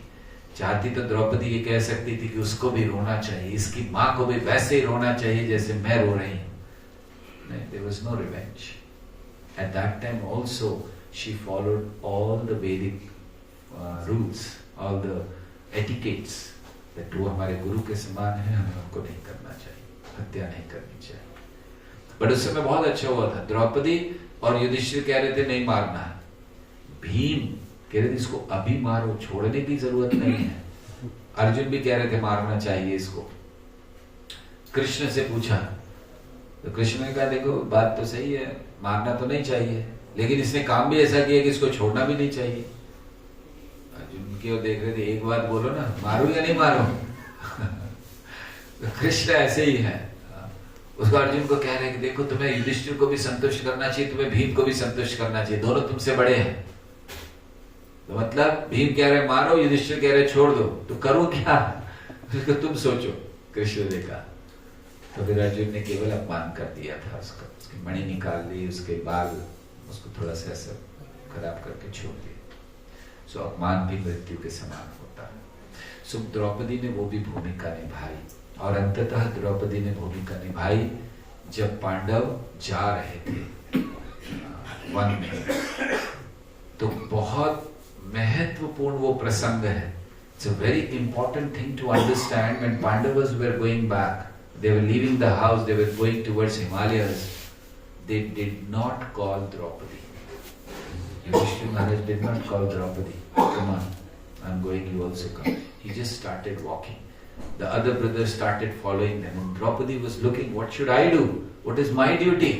Speaker 1: चाहती तो द्रौपदी ये कह सकती थी कि उसको भी रोना चाहिए, इसकी माँ को भी वैसे ही रोना चाहिए जैसे मैं रो रही हूं। नहीं, there was no revenge. At that time also she followed all the Vedic rules, all the etiquettes that वो हमारे गुरु के समान है, हमें उनको नहीं करना चाहिए, हत्या नहीं करनी चाहिए। बट उस समय बहुत अच्छा हुआ था। द्रौपदी और युधिष्ठिर कह रहे थे नहीं मारना है, भीम कह रहे थे इसको अभी मारो, छोड़ने की जरूरत नहीं है। अर्जुन भी कह रहे थे मारना चाहिए इसको। कृष्ण से पूछा तो कृष्ण ने कहा देखो बात तो सही है, मारना तो नहीं चाहिए, लेकिन इसने काम भी ऐसा किया कि इसको छोड़ना भी नहीं चाहिए। अर्जुन की ओर देख रहे थे, एक बात बोलो ना, मारो या नहीं मारो? तो कृष्ण ऐसे ही है। उसको अर्जुन को कह रहे हैं कि देखो तुम्हें युधिष्ठिर को भी संतुष्ट करना चाहिए, तुम्हें भीम को भी संतुष्ट करना चाहिए, दोनों तुमसे बड़े हैं। तो मतलब भीम कह रहे मारो, युधिष्ठिर कह रहे छोड़ दो, तो करूं क्या? उसको तुम सोचो। कृष्ण ने कहा। तो फिर अर्जुन ने केवल अपमान कर दिया था उसका, उसकी मणि निकाल ली, उसके बाल उसको थोड़ा सा ऐसा खराब करके छोड़ दिया। सो अपमान भी मृत्यु के समान होता है। सो द्रौपदी ने वो भी भूमिका निभाई, और अंततः द्रौपदी ने भूमिका निभाई जब पांडव जा रहे थे वन में। तो बहुत महत्वपूर्ण वो प्रसंग है। It's a very important thing to understand. When Pandavas were going back, they were leaving the house, they were going towards Himalayas, they did not call Draupadi. Yudhishthira Maharaj did not call Draupadi. Come on, I'm going, you also come. He just started walking. The other brothers started following them, and Draupadi was looking, what should I do? What is my duty?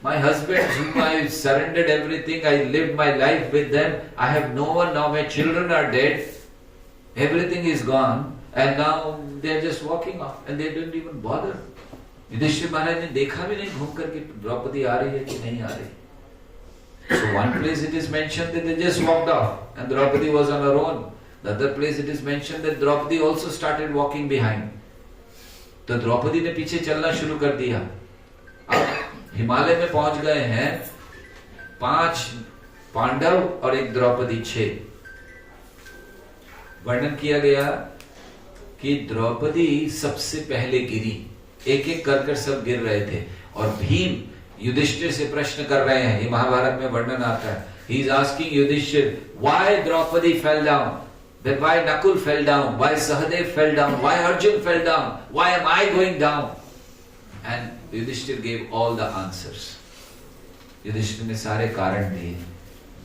Speaker 1: My husband, whom I surrendered everything, I lived my life with them, I have no one now, my children are dead, everything is gone, and now they are just walking off, and they didn't even bother. Yudhishthir महाराज ने देखा भी नहीं घूम करके द्रौपदी आ रही है कि नहीं आ रही. So one place it is mentioned that they just walked off, and Draupadi was on her own. The other place it is mentioned that Draupadi also started walking behind. तो द्रौपदी ने पीछे चलना शुरू कर दिया. अब हिमालय में पहुंच गए हैं 5 पांडव और 1 द्रौपदी, 6. वर्णन किया गया कि द्रौपदी सबसे पहले गिरी. एक एक कर सब गिर रहे थे, और भीम युधिष्ठिर से प्रश्न कर रहे हैं. ये महाभारत में वर्णन आता है. He is asking Yudhishthir, why Draupadi fell down? Then why Nakul fell down? Why Sahadev fell down? Why Arjun fell down? Why am I going down? And Yudhishthir gave all the answers. Yudhishthir ने सारे कारण दिए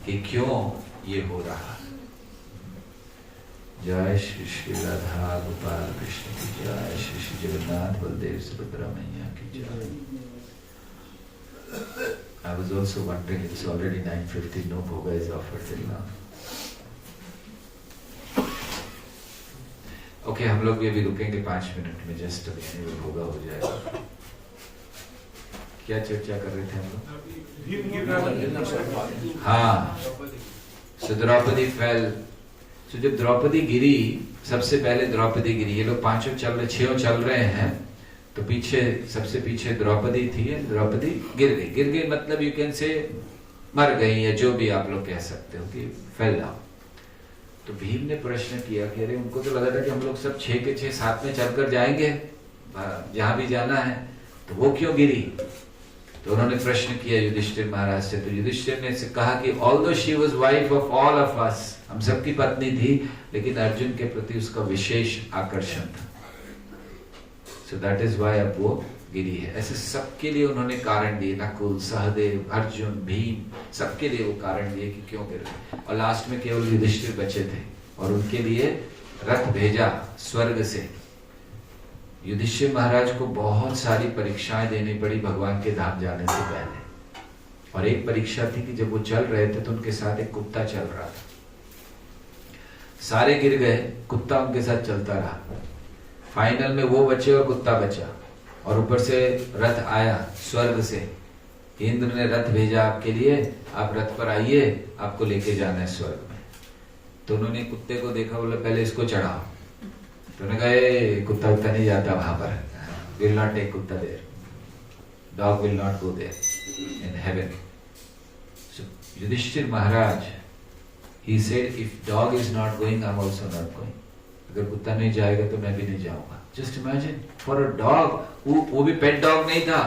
Speaker 1: कि क्यों ये हो रहा. जय श्री श्री राधा गोपाल कृष्ण की जय. श्री श्री जगन्नाथ बलदेव सुभद्रा मैया की जय. I was also wondering, it's already 9:50, no bhoga is offered till now. Okay, हम लोग भी अभी रुकेंगे 5 मिनट में, जस्ट अभी नहीं भोगा हो जाएगा. क्या चर्चा कर रहे थे हम लोग? हाँ, so द्रौपदी fell. So जब द्रौपदी गिरी, सबसे पहले द्रौपदी गिरी. ये लोग 5 चल रहे, 6 चल रहे हैं, तो पीछे सबसे पीछे द्रौपदी थी. द्रौपदी गिर गई. गिर गई मतलब यू कैन से मर गई, या जो भी आप लोग कह सकते हो कि फेल डाउन. तो भीम ने प्रश्न किया कि अरे उनको तो लगा था कि हम लोग सब 6 के 6 साथ में चलकर जाएंगे जहां भी जाना है, तो वो क्यों गिरी? तो उन्होंने प्रश्न किया युधिष्ठिर महाराज से. तो युधिष्ठिर ने कहा कि although she was wife of all of us, हम सबकी पत्नी थी, लेकिन अर्जुन के प्रति उसका विशेष आकर्षण था. So that is why अब वो गिरी है. ऐसे सबके लिए उन्होंने कारण दिए. नकुल, सहदेव, अर्जुन, भीम, सबके लिए वो कारण दिए कि क्यों गिर गए. और लास्ट में केवल युधिष्ठिर बचे थे, और उनके लिए रथ भेजा स्वर्ग से. युधिष्ठिर महाराज को बहुत सारी परीक्षाएं देनी पड़ी भगवान के धाम जाने से पहले. और एक परीक्षा थी कि जब वो चल रहे थे तो उनके साथ एक कुत्ता चल रहा था. सारे गिर गए, कुत्ता उनके साथ चलता रहा. फाइनल में वो बचे और कुत्ता बचा. और ऊपर से रथ आया स्वर्ग से. इंद्र ने रथ भेजा आपके लिए, आप रथ पर आइए, आपको लेके जाना है स्वर्ग में. तो उन्होंने कुत्ते को देखा, बोले पहले इसको चढ़ाओ. तो उन्होंने कहा कुत्ता उत्ता नहीं जाता वहां पर. विल नॉट टेक कुत्ता there. Dog will not go there in heaven. So Yudhishthira Maharaj, he said if dog is not going, I'm also not going. अगर कुत्ता नहीं जाएगा तो मैं भी नहीं जाऊंगा. Just imagine for a dog, वो भी पेट डॉग नहीं था.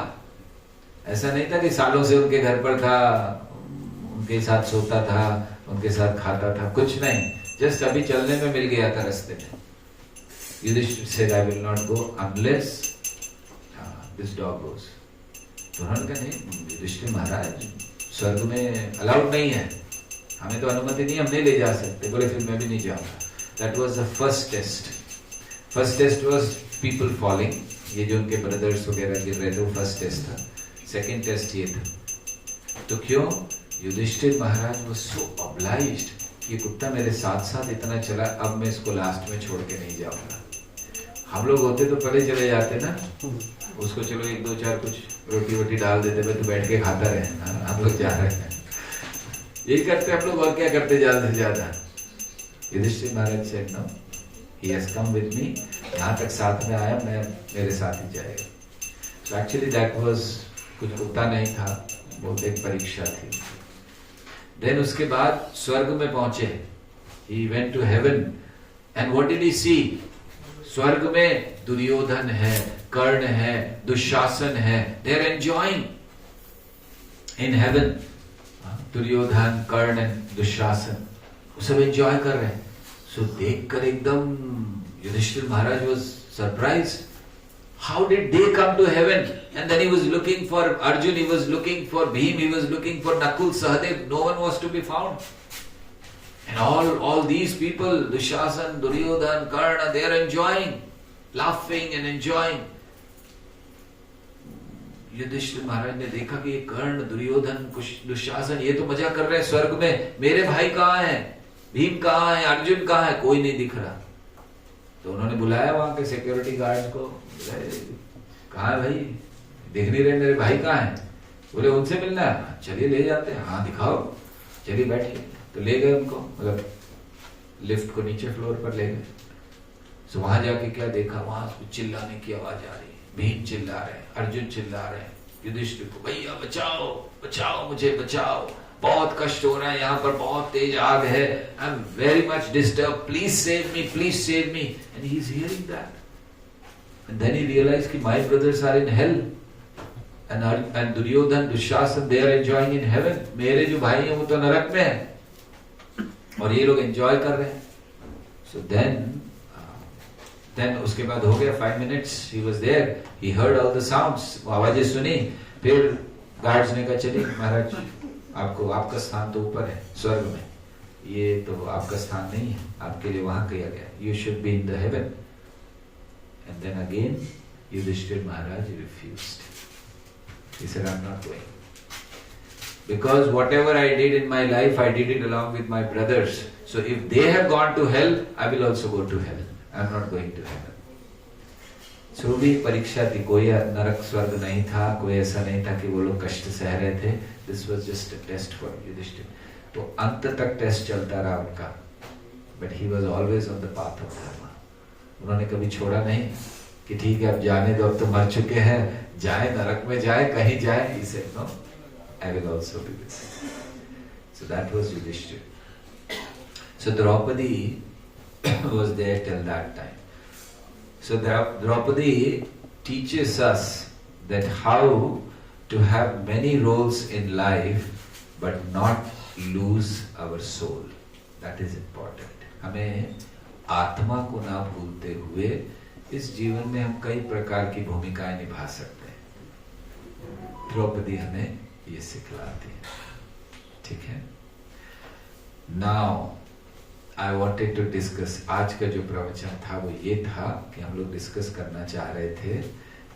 Speaker 1: ऐसा नहीं था कि सालों से उनके घर पर था, उनके साथ सोता था, उनके साथ खाता था, कुछ नहीं. जस्ट अभी चलने में मिल गया था रास्ते में. Yudhishthir said, I will not go unless this dog goes. तो उन्होंने कहा नहीं युधिष्ठिर महाराज, स्वर्ग में अलाउड नहीं है, हमें तो अनुमति नहीं, हम नहीं ले जा सकते. बोले फिर मैं भी नहीं जाऊंगा. That was the first test. First test was people falling. ये जो उनके ब्रदर्स वगैरह गिर रहे थे, वो फर्स्ट टेस्ट था. सेकंड टेस्ट ये था. तो क्यों? युधिष्ठिर महाराज was so obliged. ये कुत्ता मेरे साथ साथ इतना चला, अब मैं इसको लास्ट में छोड़ के नहीं जाऊंगा. हम लोग होते तो पहले चले जाते ना, उसको चलो 1 2 4 कुछ रोटी वोटी डाल देते, भाई तो बैठ के खाता रहे. हम लोग जा रहे हैं, यही करते हम लोग, और क्या करते ज्यादा से ज्यादा. युधिष्ठिर महाराज said no, he has come with me. यहाँ तक साथ में आया, मैं मेरे साथ ही जाएगा. So actually that was, कुछ कुत्ता नहीं था, बहुत एक परीक्षा थी। देन उसके बाद स्वर्ग में पहुंचे, he went to heaven and what did he see? स्वर्ग में दुर्योधन है, कर्ण है, दुशासन है, they are enjoying in heaven. Duryodhan, कर्ण, दुशासन वो सब एंजॉय कर रहे हैं। सो देखकर एकदम युधिष्ठिर महाराज was surprised. How did they come to heaven? And then he was looking for Arjun, he was looking for Bhim, he was looking for Nakul, Sahadev. No one was to be found. And all these people, Dushasan, Duryodhan, Karna, they are enjoying, laughing and enjoying. Yudhishthir महाराज ने देखा कि ये कर्ण, दुर्योधन, दुशासन ये तो मजा कर रहे हैं स्वर्ग में, मेरे भाई कहाँ हैं, भीम कहाँ है, अर्जुन कहाँ है, कोई नहीं दिख रहा। तो उन्होंने बुलाया वहां के सिक्योरिटी गार्ड्स को, कहाँ है भाई, दिख नहीं रहे मेरे भाई कहाँ है? बोले उनसे मिलना है, चलिए ले जाते हैं। हाँ दिखाओ, चलिए बैठिए। तो ले गए उनको, मतलब लिफ्ट को नीचे फ्लोर पर ले गए। तो वहां जाके क्या देखा, वहां चिल्लाने की आवाज आ रही है, भीम चिल्ला रहे हैं, अर्जुन चिल्ला रहे हैं युधिष्ठिर को, भैया बचाओ बचाओ मुझे बचाओ, बहुत कष्ट हो रहा है, यहाँ पर बहुत तेज आग है, I am very much disturb, please save me. And he is hearing that and then he realise कि my brothers are in hell and Duryodhana, Dushasana they are enjoying in heaven. मेरे जो भाई हैं वो तो नरक में है और ये लोग एंजॉय कर रहे हैं। सो देन उसके बाद हो गया 5 minutes, he was there, he heard all the sounds, आवाजें सुनी। फिर गार्ड्स ने कहा चलिए महाराज आपका स्थान तो ऊपर है स्वर्ग में, ये तो आपका स्थान नहीं है, आपके लिए वहां किया गया, you should be in the heaven. And then again Yudhishthir Maharaj refused. He said, I'm not going. Because whatever I did in my life, I did it along with my brothers. So if they have gone to hell, I will also go to hell. I'm not going to heaven. So भी परीक्षा थी, कोई नरक स्वर्ग नहीं था, कोई ऐसा नहीं था कि वो लोग कष्ट सह रहे थे. This was just a test for Yudhishthir. तो अंत तक टेस्ट चलता रहा उनका. But he was always on the path of dharma. उन्होंने कभी छोड़ा नहीं कि ठीक है अब जाने दो, अब तो मर चुके हैं, जाए नरक में जाए कहीं जाए. He said no, I will also be with you. So that was Yudhishthir. So Draupadi was there till that time. So Draupadi teaches us that how to have many roles in life but not lose our soul. That is important. हमें आत्मा को ना भूलते हुए इस जीवन में हम कई प्रकार की भूमिकाएं निभा सकते हैं. द्रौपदी हमें ये सिखलाती है. ठीक है. Now I wanted to discuss, आज का जो प्रवचन था वो ये था कि हम लोग डिस्कस करना चाह रहे थे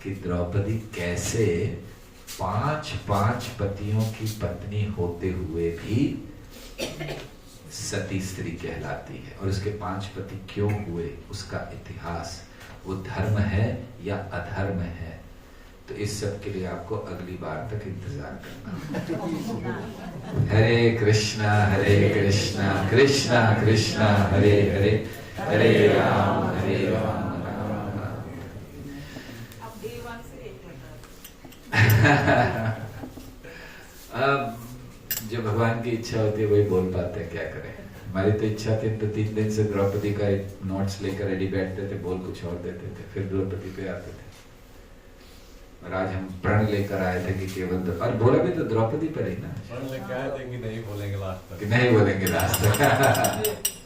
Speaker 1: कि द्रौपदी कैसे 5 पतियों की पत्नी होते हुए भी सती स्त्री कहलाती है, और उसके 5 पति क्यों हुए, उसका इतिहास, वो धर्म है या अधर्म है. तो इस सब के लिए आपको अगली बार तक इंतजार करना. हरे कृष्णा कृष्णा कृष्णा हरे हरे, हरे राम राम राम. अब जो भगवान की इच्छा होती है वही बोल पाते हैं, क्या करें. हमारी तो इच्छा थी तो 3 दिन से द्रौपदी का नोट्स लेकर रेडी बैठते थे, बोल कुछ और देते थे, फिर द्रौपदी पे आते थे. और आज हम प्रण लेकर आए थे कि केवल और बोला भी तो द्रौपदी पर ही ना,
Speaker 3: प्रण लेकर आए थे कि नहीं बोलेंगे लास्ट तक,
Speaker 1: कि नहीं बोलेंगे लास्ट तक.